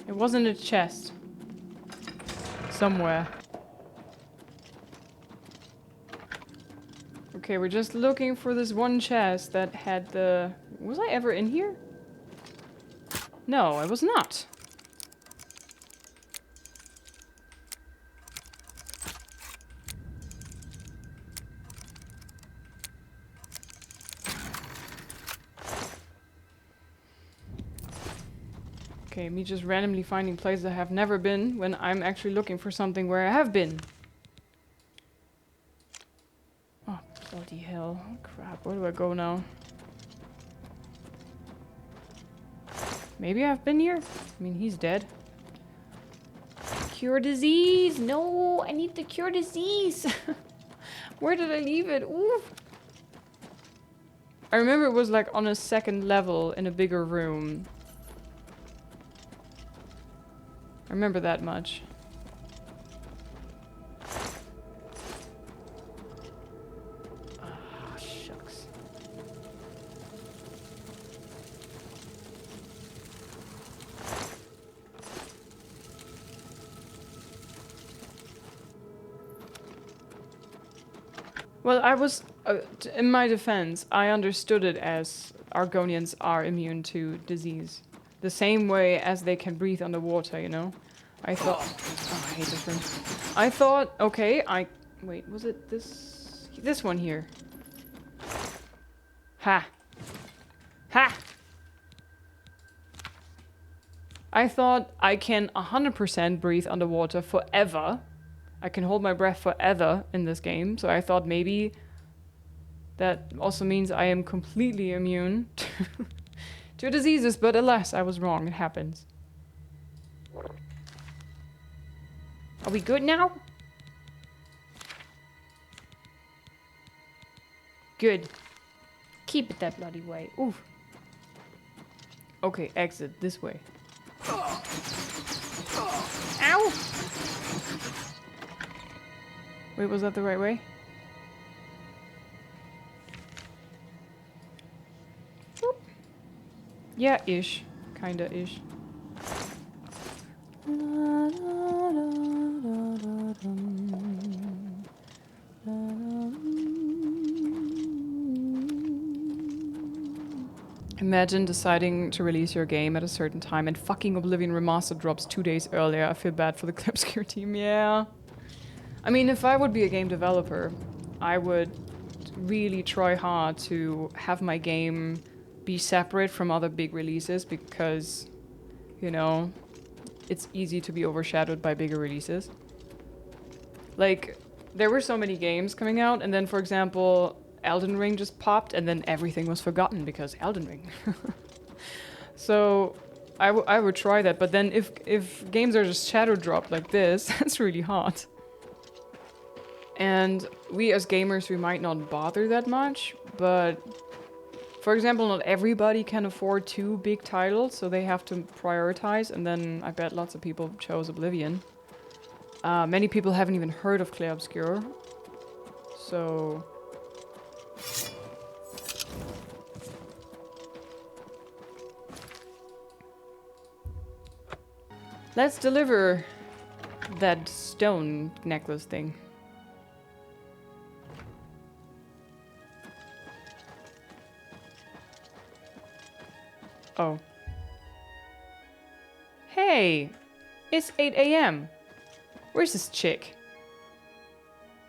It wasn't a chest. Somewhere. Okay, we're just looking for this one chest that had the... Was I ever in here? No, I was not. Okay, me just randomly finding places I have never been when I'm actually looking for something where I have been. Oh, bloody hell. Crap, where do I go now? Maybe I've been here? I mean, he's dead. Cure disease! No, I need to cure disease! Where did I leave it? Ooh. I remember it was like on a second level in a bigger room. I remember that much. Ah, shucks. Well, I was, in my defense, I understood it as Argonians are immune to disease. The same way as they can breathe underwater, you know? I thought... Oh, I hate this room. I thought, okay, wait, was it this... This one here? Ha! Ha! I thought I can 100% breathe underwater forever. I can hold my breath forever in this game, so I thought maybe that also means I am completely immune to diseases, but alas, I was wrong. It happens. Are we good now? Good. Keep it that bloody way. Oof. Okay, exit this way. Ow! Wait, was that the right way? Boop. Yeah, ish. Kinda ish. Imagine deciding to release your game at a certain time and fucking Oblivion Remastered drops 2 days earlier. I feel bad for the Clipscare team, yeah. I mean, if I would be a game developer, I would really try hard to have my game be separate from other big releases because, you know, it's easy to be overshadowed by bigger releases. Like, there were so many games coming out, and then, for example, Elden Ring just popped, and then everything was forgotten because Elden Ring. So, I would try that, but then if games are just shadow dropped like this, that's really hard. And we as gamers, we might not bother that much, but for example, not everybody can afford 2 big titles, so they have to prioritize, and then I bet lots of people chose Oblivion. Many people haven't even heard of Clair Obscur, so... Let's deliver that stone necklace thing. Oh. Hey! It's 8 AM. Where's this chick?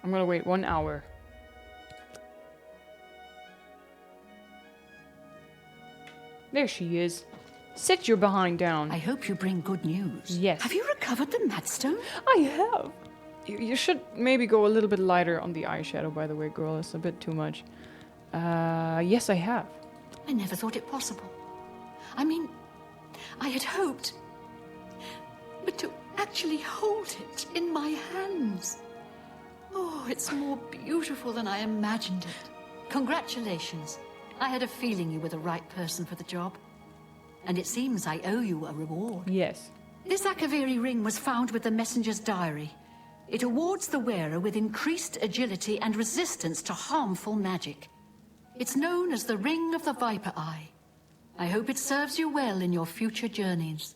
I'm gonna wait 1 hour. There she is. Sit your behind down. I hope you bring good news. Yes. Have you recovered the Madstone? I have. You should maybe go a little bit lighter on the eyeshadow, by the way, girl. It's a bit too much. Yes, I have. I never thought it possible. I mean, I had hoped. But to actually hold it in my hands. Oh, it's more beautiful than I imagined it. Congratulations. I had a feeling you were the right person for the job. and it seems I owe you a reward. Yes. This Akaviri ring was found with the messenger's diary. It awards the wearer with increased agility and resistance to harmful magic. It's known as the Ring of the Viper Eye. I hope it serves you well in your future journeys.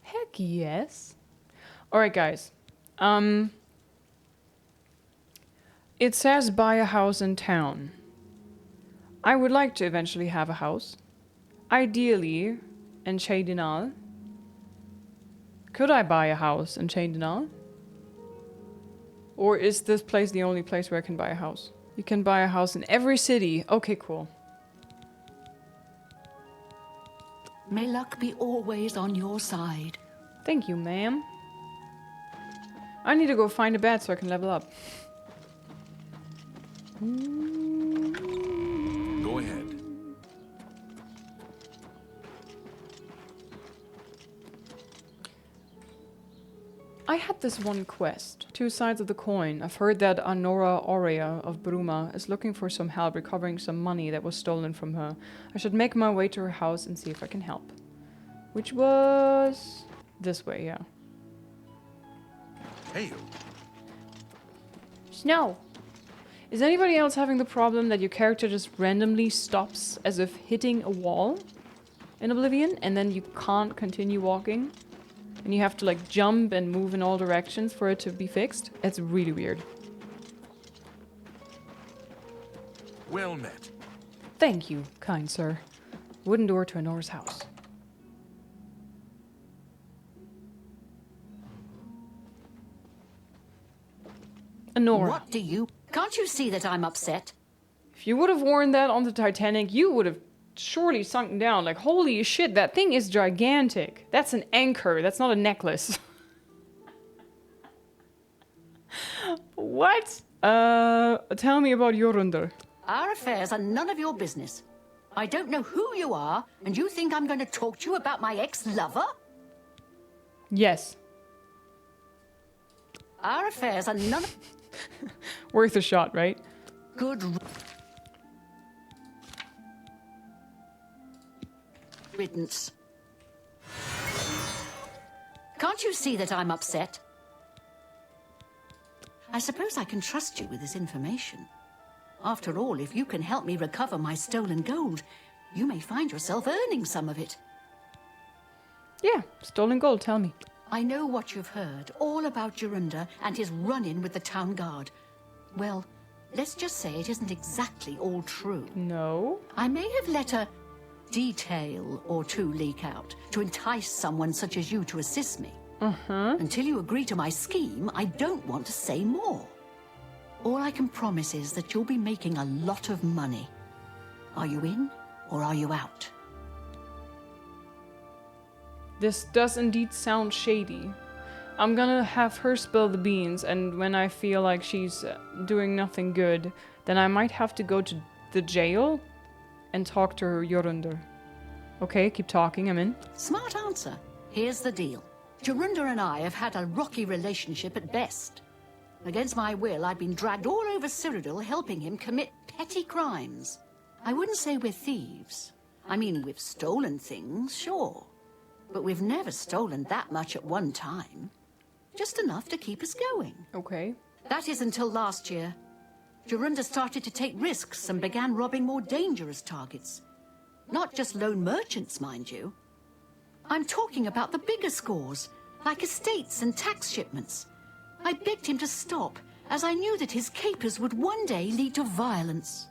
Heck yes. Alright, guys. It says buy a house in town. I would like to eventually have a house. Ideally, in Cyrodiil. Could I buy a house in Cyrodiil? Or is this place the only place where I can buy a house? You can buy a house in every city. Okay, cool. May luck be always on your side. Thank you, ma'am. I need to go find a bed so I can level up. Go ahead. I had this one quest. Two sides of the coin. I've heard that Anora Aurea of Bruma is looking for some help recovering some money that was stolen from her. I should make my way to her house and see if I can help. Which was... this way, yeah. Hey. Snow! Is anybody else having the problem that your character just randomly stops as if hitting a wall in Oblivion and then you can't continue walking? And you have to like jump and move in all directions for it to be fixed? It's really weird. Well met. Thank you, kind sir. Wooden door to Anora's house. Anora. What do you... Can't you see that I'm upset? If you would have worn that on the Titanic, you would have surely sunken down. Like, holy shit, that thing is gigantic. That's an anchor. That's not a necklace. What? Tell me about Jorundur. Our affairs are none of your business. I don't know who you are, and you think I'm going to talk to you about my ex-lover? Yes. Our affairs are none of... Worth a shot, right? Good riddance. Can't you see that I'm upset? I suppose I can trust you with this information. After all, if you can help me recover my stolen gold, you may find yourself earning some of it. Yeah, stolen gold, tell me. I know what you've heard, all about Jorundur and his run-in with the town guard. Well, let's just say it isn't exactly all true. No? I may have let a detail or two leak out to entice someone such as you to assist me. Until you agree to my scheme, I don't want to say more. All I can promise is that you'll be making a lot of money. Are you in or are you out? This does indeed sound shady. I'm gonna have her spill the beans, and when I feel like she's doing nothing good, then I might have to go to the jail and talk to her Jorundur. Okay, keep talking, I'm in. Smart answer. Here's the deal. Jorundur and I have had a rocky relationship at best. Against my will, I've been dragged all over Cyrodiil helping him commit petty crimes. I wouldn't say we're thieves. I mean, we've stolen things, sure. But we've never stolen that much at one time. Just enough to keep us going. Okay. That is until last year. Jorundur started to take risks and began robbing more dangerous targets. Not just lone merchants, mind you. I'm talking about the bigger scores, like estates and tax shipments. I begged him to stop, as I knew that his capers would one day lead to violence.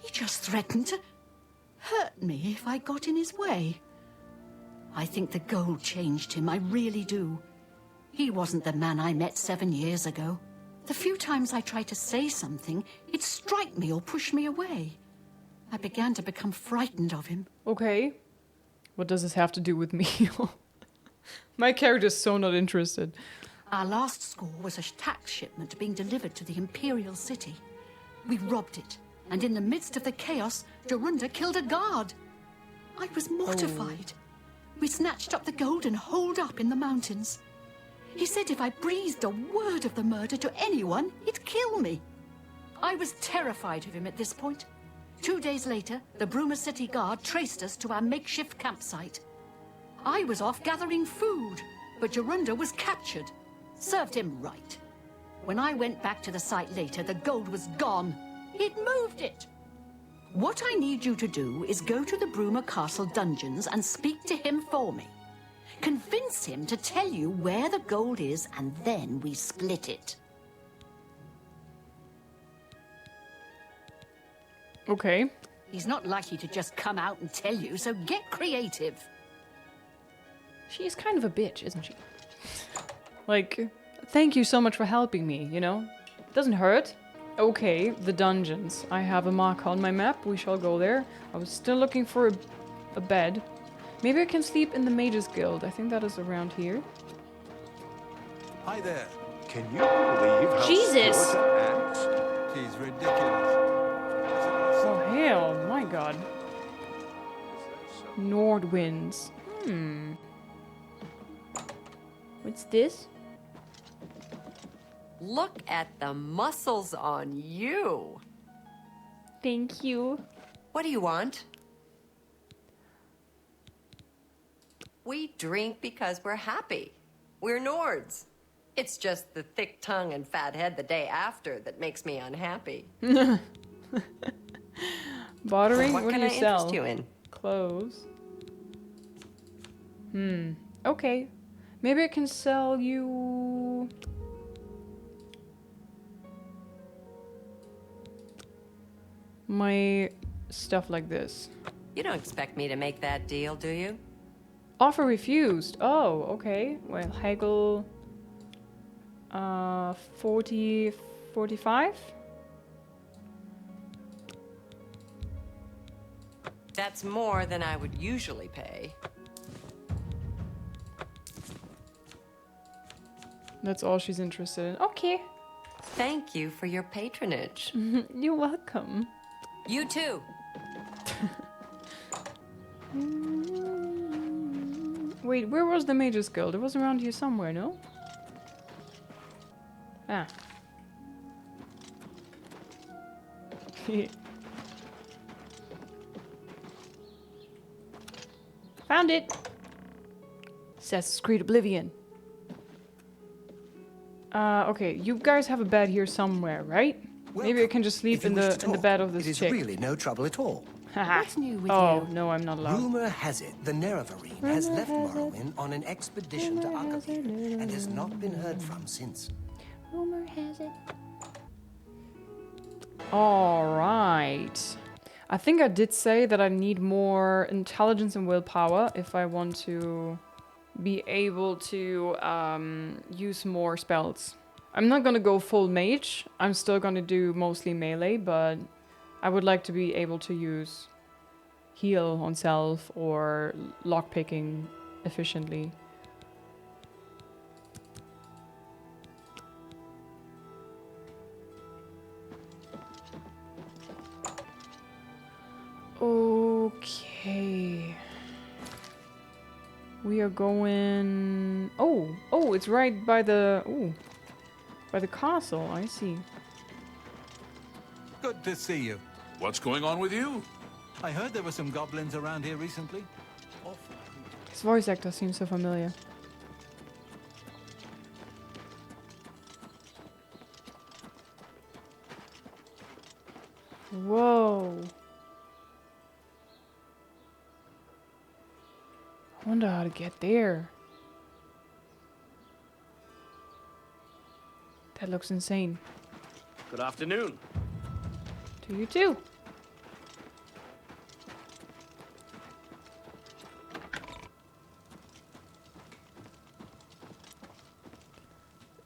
He just threatened to hurt me if I got in his way. I think the gold changed him, I really do. He wasn't the man I met 7 years ago. The few times I tried to say something, he'd strike me or push me away. I began to become frightened of him. Okay. What does this have to do with me? My character's so not interested. Our last score was a tax shipment being delivered to the Imperial City. We robbed it, and in the midst of the chaos, Jorundur killed a guard. I was mortified. We snatched up the gold and holed up in the mountains. He said if I breathed a word of the murder to anyone, he'd kill me. I was terrified of him at this point. 2 days later, the Bruma City Guard traced us to our makeshift campsite. I was off gathering food, but Jorunda was captured. Served him right. When I went back to the site later, the gold was gone. He'd moved it. What I need you to do is go to the Bruma Castle dungeons and speak to him for me. Convince him to tell you where the gold is, and then we split it. Okay. He's not likely to just come out and tell you, so get creative. She is kind of a bitch, isn't she? Like, thank you so much for helping me, you know? Doesn't hurt. Okay, the dungeons. I have a mark on my map. We shall go there. I was still looking for a bed. Maybe I can sleep in the Mages Guild. I think that is around here. Hi there. Can you believe how Jesus! slow to act? She's ridiculous. Oh, hell, my god. Nordwinds. What's this? Look at the muscles on you. Thank you. What do you want? We drink because we're happy. We're Nords. It's just the thick tongue and fat head the day after that makes me unhappy. Bartering? What do can you I sell? interest you in? Clothes. Okay. Maybe I can sell you... my stuff like this. You don't expect me to make that deal, do you? Offer refused. Oh, okay. Well, haggle... 40... 45? That's more than I would usually pay. That's all she's interested in. Okay. Thank you for your patronage. You're welcome. You too. Wait, where was the Mages Guild? It was around here somewhere, no? Ah. Found it! Assassin's Creed Oblivion. Okay, you guys have a bed here somewhere, right? Maybe I can just sleep If you in wish the to talk, bed of this it is chick. really no trouble at all. Haha. What's new with Oh, you? no, I'm not allowed. Rumor has it the Nerevarine has left Morrowind on an expedition to Akaviri and has not been heard from since. Rumor has it. Alright. I think I did say that I need more intelligence and willpower if I want to be able to use more spells. I'm not gonna go full mage. I'm still gonna do mostly melee, but I would like to be able to use heal on self or lockpicking efficiently. Okay. We are going... Oh, it's right by the... Ooh. By the castle, I see. Good to see you. What's going on with you? I heard there were some goblins around here recently. His voice actor seems so familiar. Whoa. I wonder how to get there. That looks insane. Good afternoon. To you too.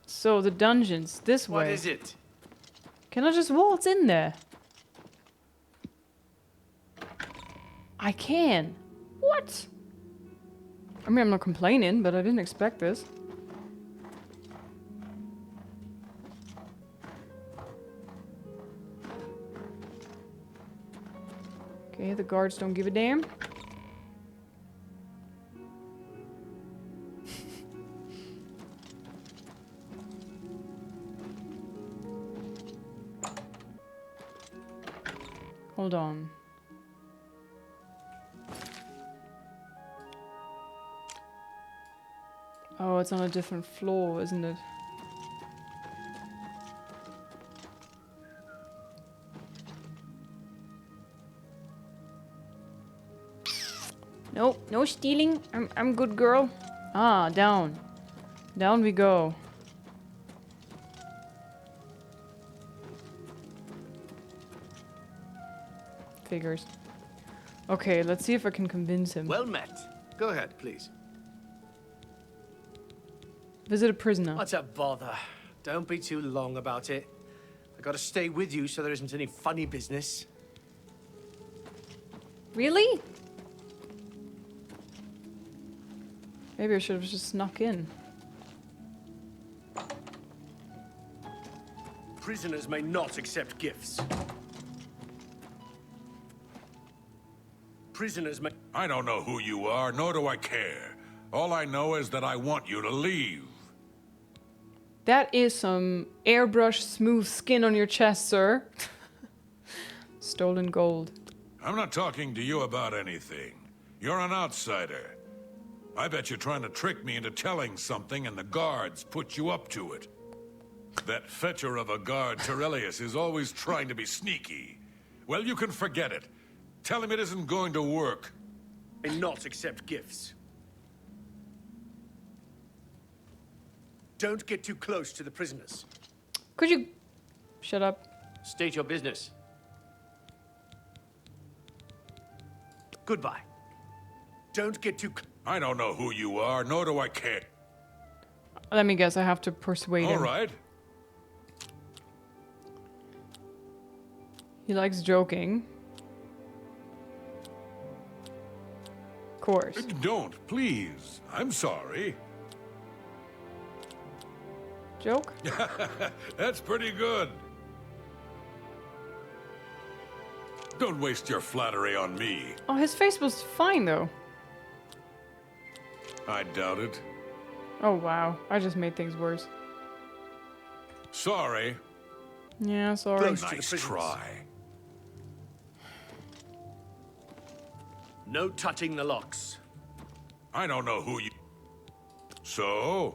So the dungeons, this way. What is it? Can I just waltz in there? I can. What? I mean, I'm not complaining, but I didn't expect this. Okay, the guards don't give a damn. Hold on. Oh, it's on a different floor, isn't it? Nope, no stealing. I'm good girl. Ah, down. Down we go. Figures. Okay, let's see if I can convince him. Well met. Go ahead, please. Visit a prisoner. What's a bother? Don't be too long about it. I gotta stay with you so there isn't any funny business. Really? Maybe I should have just snuck in. Prisoners may not accept gifts. Prisoners may... I don't know who you are, nor do I care. All I know is that I want you to leave. That is some airbrush smooth skin on your chest, sir. Stolen gold. I'm not talking to you about anything. You're an outsider. I bet you're trying to trick me into telling something and the guards put you up to it. That fetcher of a guard, Cyrodiil, is always trying to be sneaky. Well, you can forget it. Tell him it isn't going to work. may not accept gifts. Don't get too close to the prisoners. Could you shut up? State your business. Goodbye. Don't get too I don't know who you are, nor do I care. Let me guess, I have to persuade him. All right. He likes joking. Of course. Don't, please. I'm sorry. Joke? That's pretty good. Don't waste your flattery on me. Oh, his face was fine, though. I doubt it. Oh, wow. I just made things worse. Sorry. Yeah, sorry. Close to the Nice prisoners. try. No touching the locks. I don't know who you... So?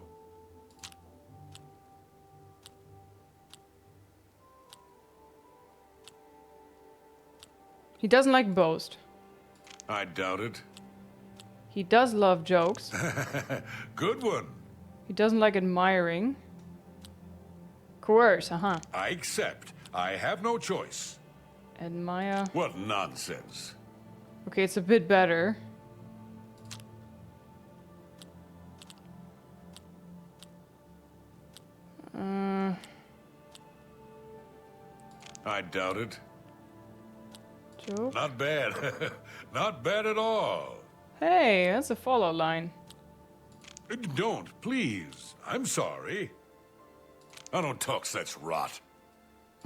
He doesn't like boast. I doubt it. He does love jokes. Good one. He doesn't like admiring. Coerce, uh-huh. I accept. I have no choice. Admire. What nonsense. Okay, it's a bit better. I doubt it. Joke. Not bad. Not bad at all. Hey, that's a Fallout line. Don't, please. I'm sorry. I don't talk such rot.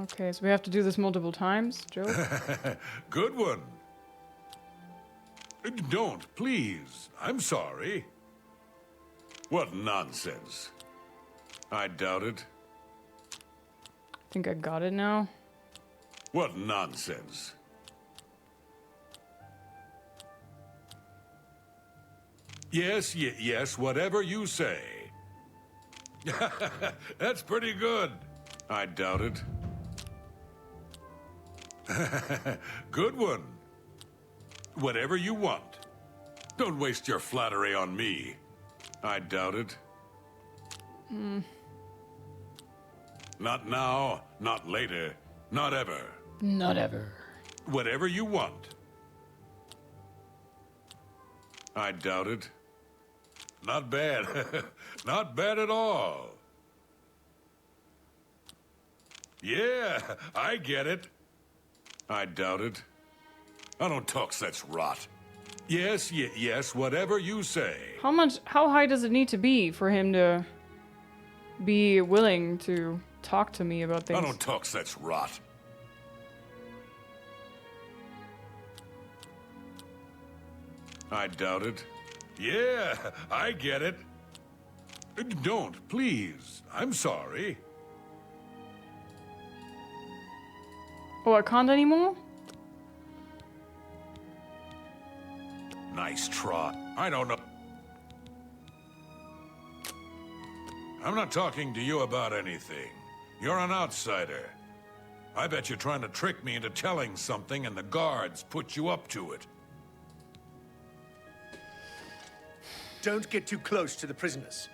Okay, so we have to do this multiple times. Joke. Good one. Don't, please. I'm sorry. What nonsense. I doubt it. I think I got it now. What nonsense. Yes, yes, whatever you say. That's pretty good. I doubt it. Good one. Whatever you want. Don't waste your flattery on me. I doubt it. Not now, not later, not ever. Not ever. Whatever you want. I doubt it. Not bad. Not bad at all. Yeah, I get it. I doubt it. I don't talk such rot. Yes, yes, whatever you say. How high does it need to be for him to be willing to talk to me about things? I don't talk such rot. I doubt it. Yeah, I get it. Don't, please. I'm sorry. Oh, I can't anymore? Nice try. I don't know. I'm not talking to you about anything. You're an outsider. I bet you're trying to trick me into telling something and the guards put you up to it. Don't get too close to the prisoners.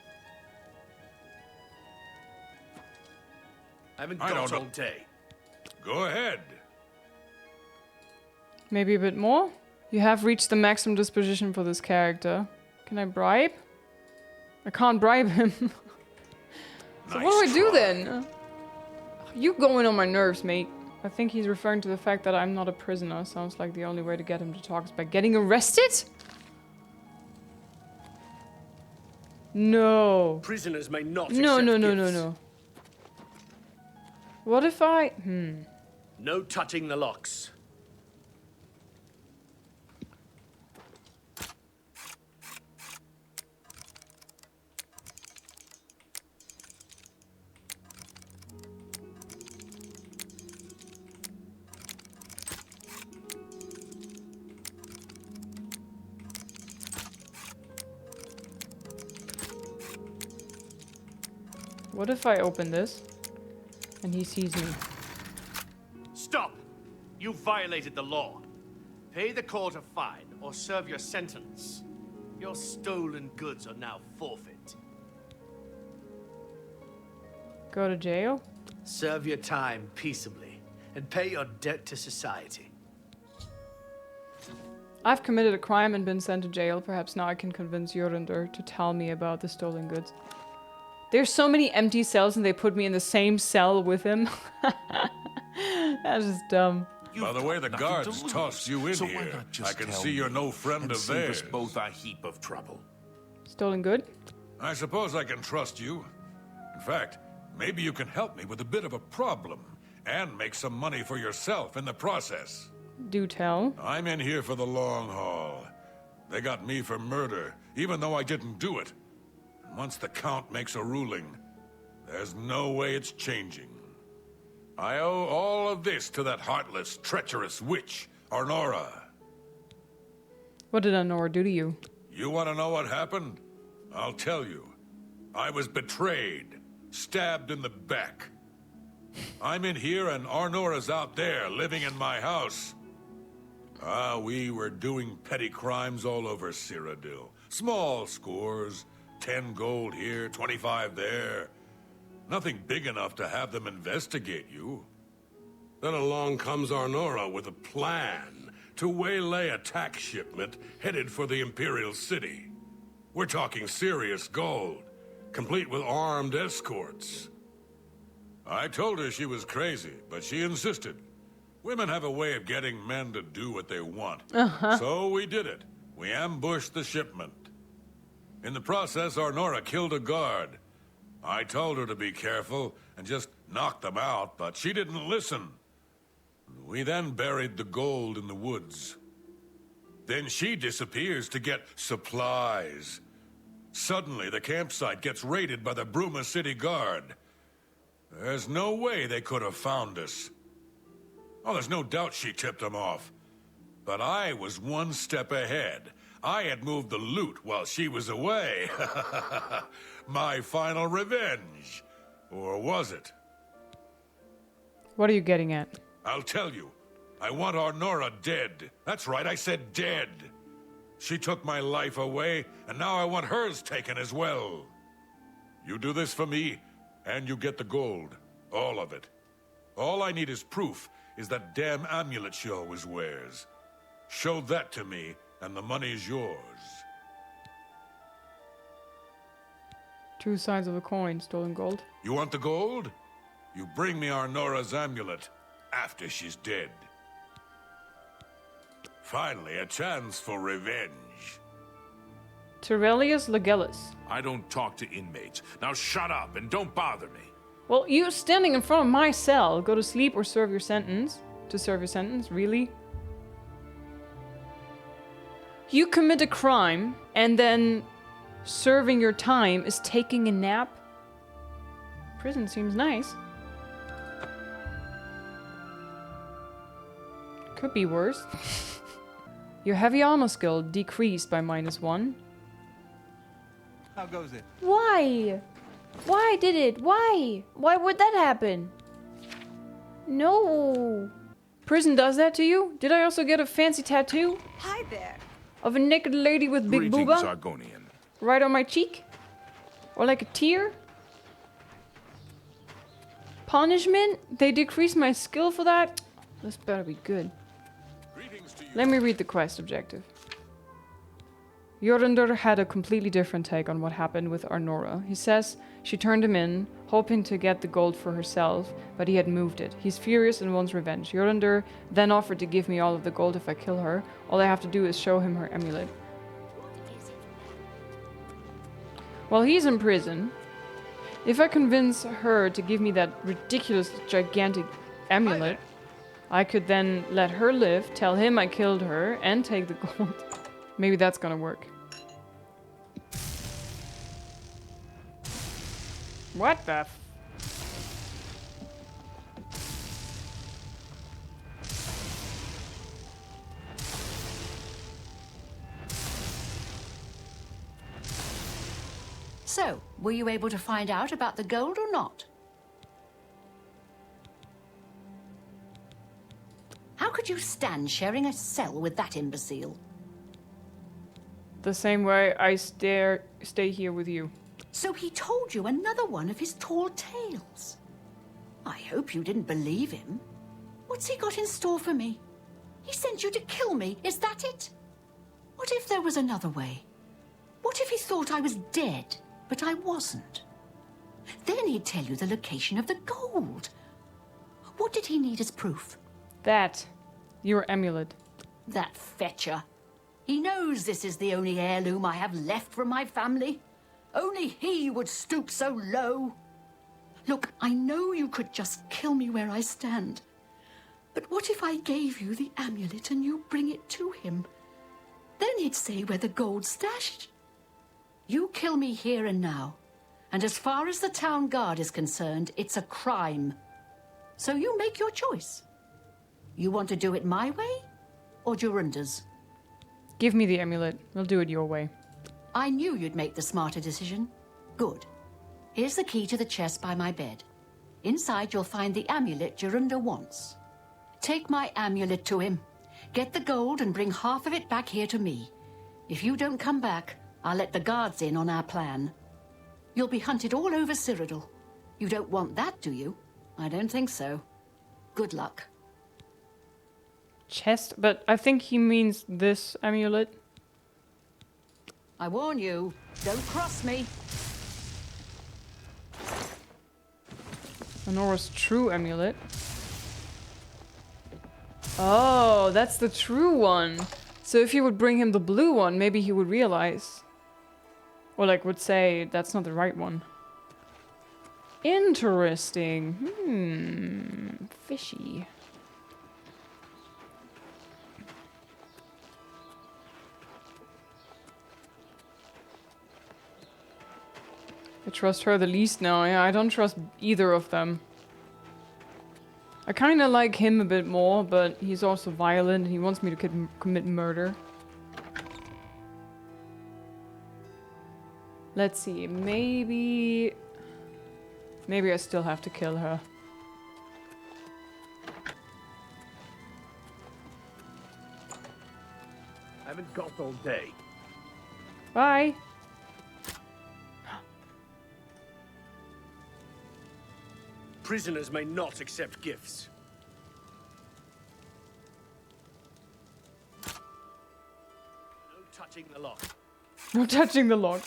I haven't got all day. Go ahead. Maybe a bit more? You have reached the maximum disposition for this character. Can I bribe? I can't bribe him. So Nice what do I do try. then? You going on my nerves, mate. I think he's referring to the fact that I'm not a prisoner. Sounds like the only way to get him to talk is by getting arrested? No. Prisoners may not No, accept no, no, no, gifts. no. What if I... No touching the locks. What if I open this and he sees me? Stop! You violated the law. Pay the court a fine or serve your sentence. Your stolen goods are now forfeit. Go to jail? Serve your time peaceably and pay your debt to society. I've committed a crime and been sent to jail. Perhaps now I can convince Jörundur to tell me about the stolen goods. There's so many empty cells and they put me in the same cell with him. That's just dumb. By the way, the guards tossed you in so why here. not just I can tell see you're me no friend and of save us theirs. both a heap of trouble. Stolen good? I suppose I can trust you. In fact, maybe you can help me with a bit of a problem and make some money for yourself in the process. Do tell. I'm in here for the long haul. They got me for murder, even though I didn't do it. And once the Count makes a ruling, there's no way it's changing. I owe all of this to that heartless, treacherous witch, Arnora. What did Anora do to you? You want to know what happened? I'll tell you. I was betrayed, stabbed in the back. I'm in here and Arnora's out there, living in my house. We were doing petty crimes all over Cyrodiil. Small scores, 10 gold here, 25 there. Nothing big enough to have them investigate you. Then along comes Arnora with a plan to waylay a tax shipment headed for the Imperial City. We're talking serious gold, complete with armed escorts. I told her she was crazy, but she insisted. Women have a way of getting men to do what they want. So we did it. We ambushed the shipment. In the process, Arnora killed a guard. I told her to be careful and just knock them out, but she didn't listen. We then buried the gold in the woods. Then she disappears to get supplies. Suddenly, the campsite gets raided by the Bruma City Guard. There's no way they could have found us. Oh, there's no doubt she tipped them off. But I was one step ahead. I had moved the loot while she was away. My final revenge. Or was it? What are you getting at? I'll tell you. I want Arnora dead. That's right, I said dead. She took my life away, and now I want hers taken as well. You do this for me, and you get the gold. All of it. All I need is proof is that damn amulet she always wears. Show that to me, and the money's yours. Two sides of a coin, stolen gold. You want the gold? You bring me Arnora's amulet after she's dead. Finally, a chance for revenge. Terelius Legellis. I don't talk to inmates. Now shut up and don't bother me. Well, you standing in front of my cell. Go to sleep or serve your sentence. To serve your sentence? Really? You commit a crime, and then serving your time is taking a nap? Prison seems nice. Could be worse. Your heavy armor skill decreased by -1. How goes it? Why? Why did it? Why? Why would that happen? No. Prison does that to you? Did I also get a fancy tattoo? Hi there. Of a naked lady with big Greetings, booba? Argonian. Right on my cheek? Or like a tear? Punishment? They decrease my skill for that? This better be good. Greetings to you. Let me read the quest objective. Jorundur had a completely different take on what happened with Arnora. He says she turned him in, hoping to get the gold for herself, but he had moved it. He's furious and wants revenge. Jorundur then offered to give me all of the gold if I kill her. All I have to do is show him her amulet. While he's in prison, if I convince her to give me that ridiculous, gigantic amulet, I could then let her live, tell him I killed her, and take the gold. Maybe that's gonna work. What the f- So, were you able to find out about the gold or not? How could you stand sharing a cell with that imbecile? The same way I stay here with you. So he told you another one of his tall tales. I hope you didn't believe him. What's he got in store for me? He sent you to kill me, is that it? What if there was another way? What if he thought I was dead, but I wasn't? Then he'd tell you the location of the gold. What did he need as proof? That. Your amulet. That fetcher. He knows this is the only heirloom I have left from my family. Only he would stoop so low. Look, I know you could just kill me where I stand. But what if I gave you the amulet and you bring it to him? Then he'd say where the gold's stashed. You kill me here and now. And as far as the town guard is concerned, it's a crime. So you make your choice. You want to do it my way or Jorundur's? Give me the amulet. We'll do it your way. I knew you'd make the smarter decision. Good. Here's the key to the chest by my bed. Inside you'll find the amulet Jorundur wants. Take my amulet to him. Get the gold and bring half of it back here to me. If you don't come back, I'll let the guards in on our plan. You'll be hunted all over Cyrodiil. You don't want that, do you? I don't think so. Good luck. Chest? But I think he means this amulet. I warn you, don't cross me. Honora's true amulet. Oh, that's the true one. So if you would bring him the blue one, maybe he would realize. Or like would say, that's not the right one. Interesting. Fishy. I trust her the least now. Yeah, I don't trust either of them. I kind of like him a bit more, but he's also violent and he wants me to commit murder. Let's see, maybe I still have to kill her. I haven't got all day. Bye. Prisoners may not accept gifts. No touching the lock. No touching the lock.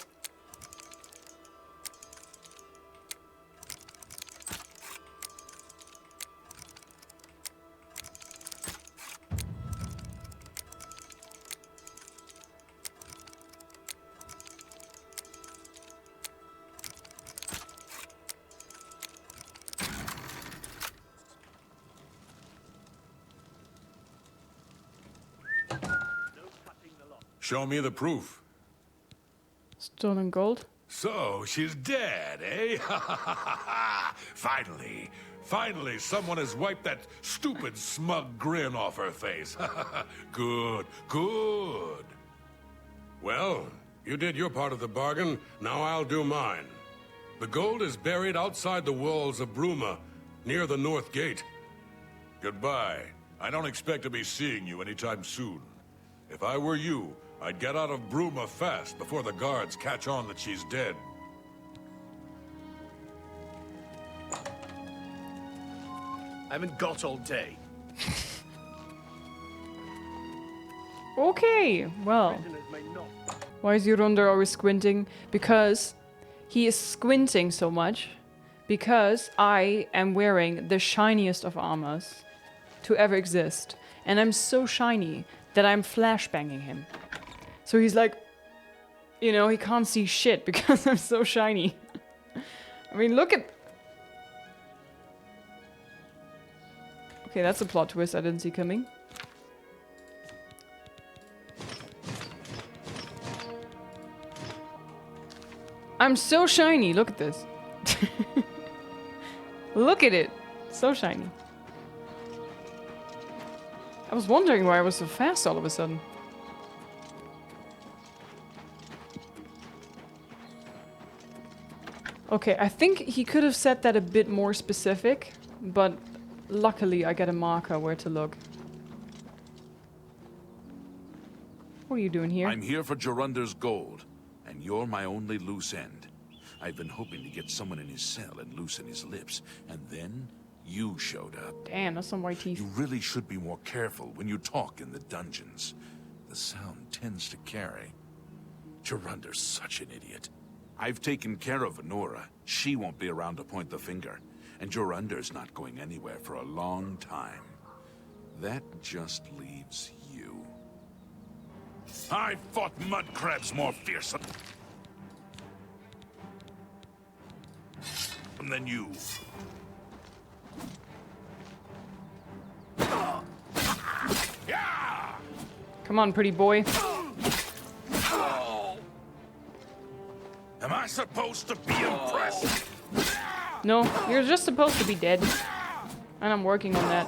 Show me the proof. Stolen gold. So, she's dead, eh? Finally. Finally, someone has wiped that stupid, smug grin off her face. Good, good. Well, you did your part of the bargain, now I'll do mine. The gold is buried outside the walls of Bruma, near the North Gate. Goodbye. I don't expect to be seeing you anytime soon. If I were you, I'd get out of Bruma fast before the guards catch on that she's dead. I haven't got all day. Okay, well. Why is Jorundir always squinting? Because he is squinting so much because I am wearing the shiniest of armors to ever exist. And I'm so shiny that I'm flashbanging him. So he's like, you know, he can't see shit because I'm so shiny. I mean, look at... Okay, that's a plot twist I didn't see coming. I'm so shiny, look at this. Look at it, so shiny. I was wondering why I was so fast all of a sudden. Okay, I think he could have said that a bit more specific, but luckily I get a marker where to look. What are you doing here? I'm here for Jorundir's gold, and you're my only loose end. I've been hoping to get someone in his cell and loosen his lips, and then you showed up. Damn, that's some white teeth. You really should be more careful when you talk in the dungeons. The sound tends to carry. Jorundir's such an idiot. I've taken care of Honora. She won't be around to point the finger. And Jorundir's not going anywhere for a long time. That just leaves you. I fought mud crabs more fearsome than you. Come on, pretty boy. Am I supposed to be impressed? No, you're just supposed to be dead. And I'm working on that.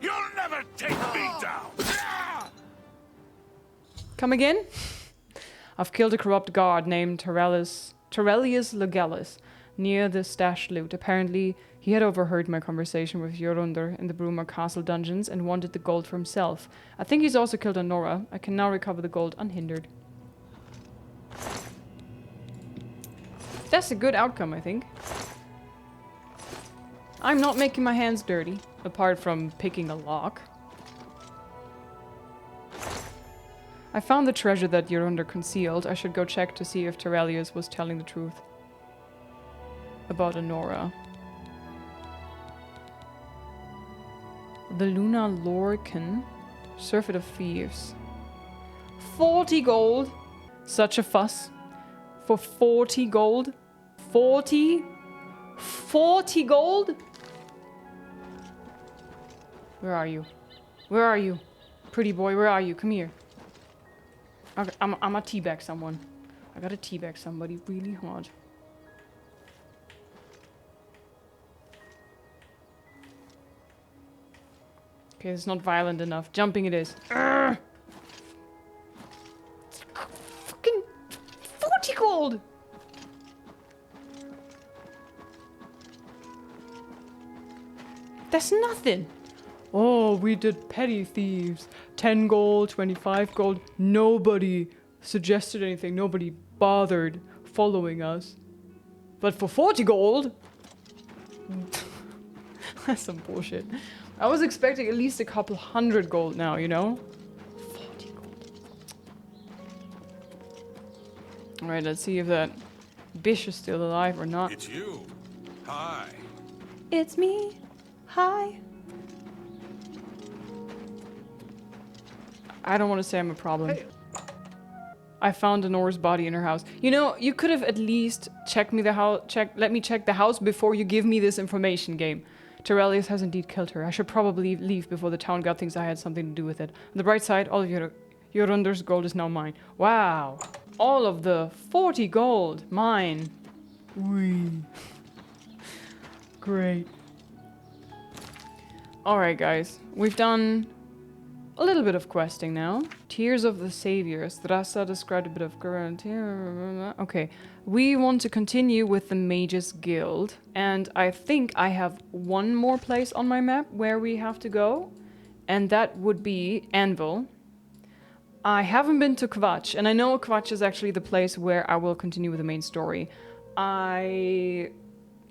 You'll never take me down! Come again? I've killed a corrupt guard named Terrelius Legalis near the stashed loot. Apparently, he had overheard my conversation with Jorundir in the Bruma Castle dungeons and wanted the gold for himself. I think he's also killed Honora. I can now recover the gold unhindered. That's a good outcome, I think. I'm not making my hands dirty, apart from picking a lock. I found the treasure that Jorundir concealed. I should go check to see if Terrelius was telling the truth about Honora. The Luna Lorcan, Surfeit of Thieves. 40 gold! Such a fuss. For 40 gold? 40? 40 gold? Where are you? Where are you? Pretty boy, where are you? Come here. I'm a teabag someone. I gotta teabag somebody really hard. Okay, it's not violent enough. Jumping it is. Urgh! Fucking 40 gold! That's nothing. Oh, we did petty thieves. 10 gold, 25 gold. Nobody suggested anything. Nobody bothered following us. But for 40 gold? That's some bullshit. I was expecting at least a couple hundred gold now, you know? 40 gold. Alright, let's see if that bish is still alive or not. It's you. Hi. It's me. Hi. I don't want to say I'm a problem. Hey. I found Honora's body in her house. You know, you could have at least checked me the house. Let me check the house before you give me this information, game. Terrelius has indeed killed her. I should probably leave before the town guard thinks I had something to do with it. On the bright side, all of Jorundir's gold is now mine. Wow. All of the 40 gold. Mine. Whee. Great. Alright, guys. We've done a little bit of questing now. Tears of the Saviors. Rasa described a bit of guarantee. Okay. We want to continue with the Mages Guild. And I think I have one more place on my map where we have to go. And that would be Anvil. I haven't been to Kvatch. And I know Kvatch is actually the place where I will continue with the main story.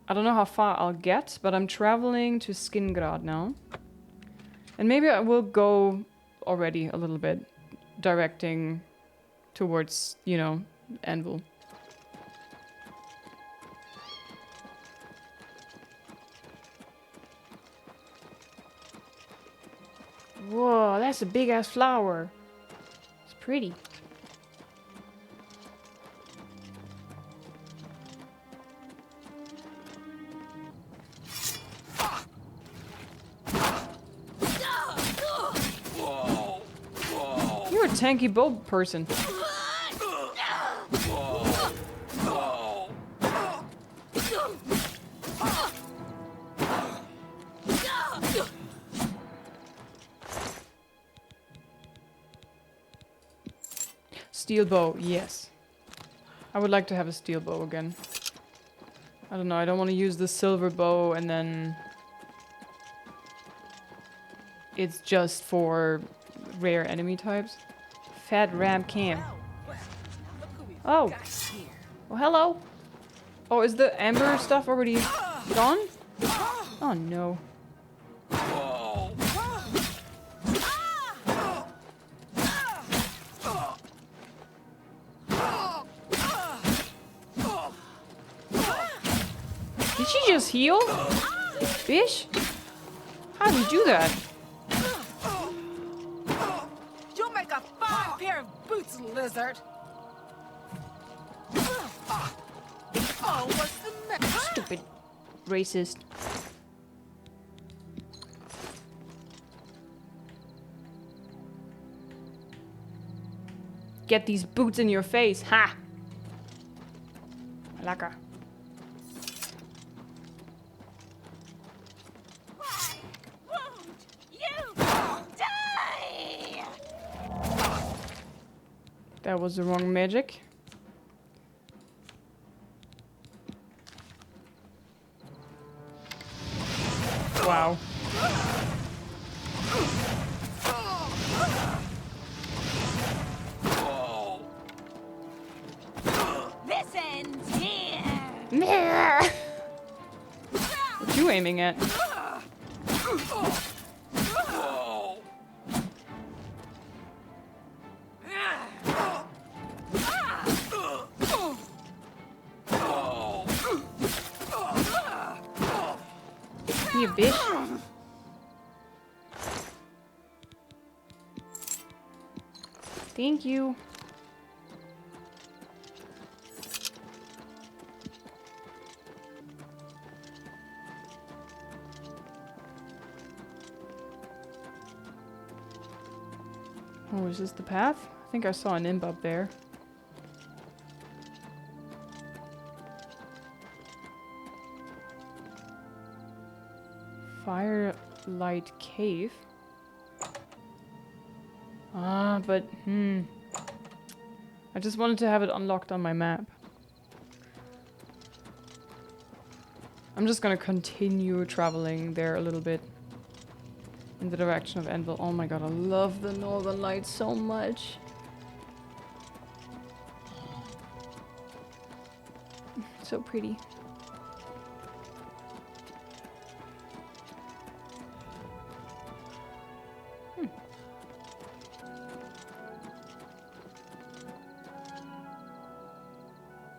I don't know how far I'll get, but I'm traveling to Skingrad now. And maybe I will go already a little bit, directing towards, you know, Anvil. Whoa, that's a big ass flower. It's pretty. You're a tanky bow person. Steel bow, yes. I would like to have a steel bow again. I don't know, I don't want to use the silver bow and then it's just for rare enemy types. Fat ram cam. Oh. Well, hello. Oh, is the amber stuff already gone? Oh no. Did she just heal? Bish? How do you do that? You'll make a fine pair of boots, lizard. Oh, what's the matter? Stupid racist. Get these boots in your face, ha! Lekker. That was the wrong magic. Wow. This ends here. What you aiming at? You bitch. Thank you. Oh, is this the path? I think I saw an imp up there. Firelight Cave. Ah, but I just wanted to have it unlocked on my map. I'm just gonna continue traveling there a little bit in the direction of Anvil. Oh my god, I love the Northern Lights so much. So pretty.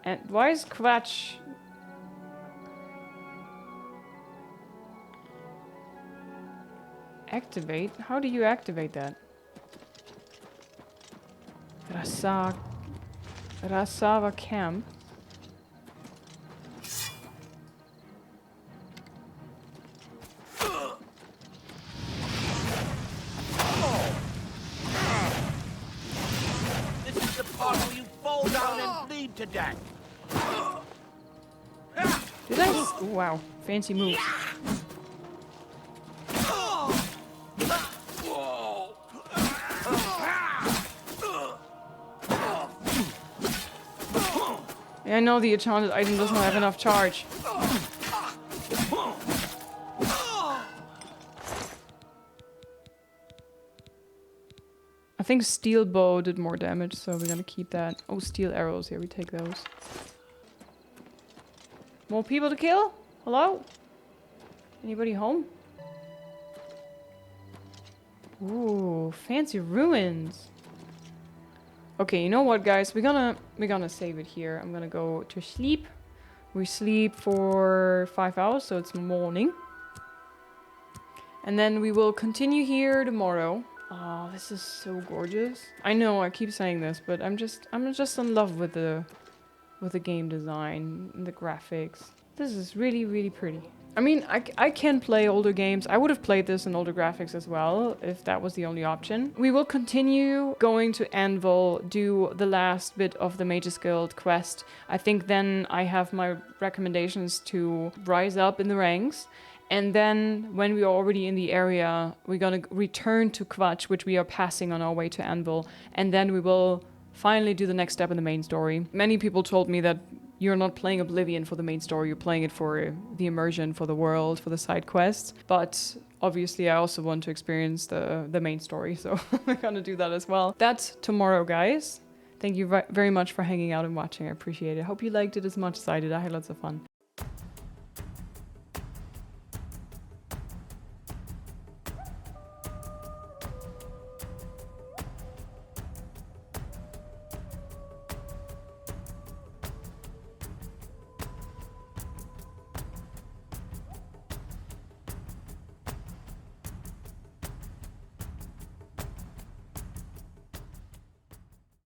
And why is Kvatch... Activate? How do you activate that? Rasava Camp. This is the part where you fall down and bleed to death. Did I nice. Ooh, wow, fancy move. Yeah, I know the enchanted item doesn't have enough charge. I think steel bow did more damage, so we're gonna keep that. Oh, steel arrows. Here, we take those. More people to kill? Hello? Anybody home? Ooh, fancy ruins. Okay, you know what, guys? We're gonna save it here. I'm gonna go to sleep. We sleep for 5 hours, so it's morning. And then we will continue here tomorrow. Oh, this is so gorgeous. I know I keep saying this, but I'm just in love with the game design and the graphics. This is really, really pretty. I mean, I can play older games. I would have played this in older graphics as well, if that was the only option. We will continue going to Anvil, do the last bit of the Mage's Guild quest. I think then I have my recommendations to rise up in the ranks. And then, when we are already in the area, we're gonna return to Quatch, which we are passing on our way to Anvil. And then we will finally do the next step in the main story. Many people told me that you're not playing Oblivion for the main story, you're playing it for the immersion, for the world, for the side quests. But obviously I also want to experience the main story, so we're gonna do that as well. That's tomorrow, guys. Thank you very much for hanging out and watching, I appreciate it. Hope you liked it as much as I did, I had lots of fun.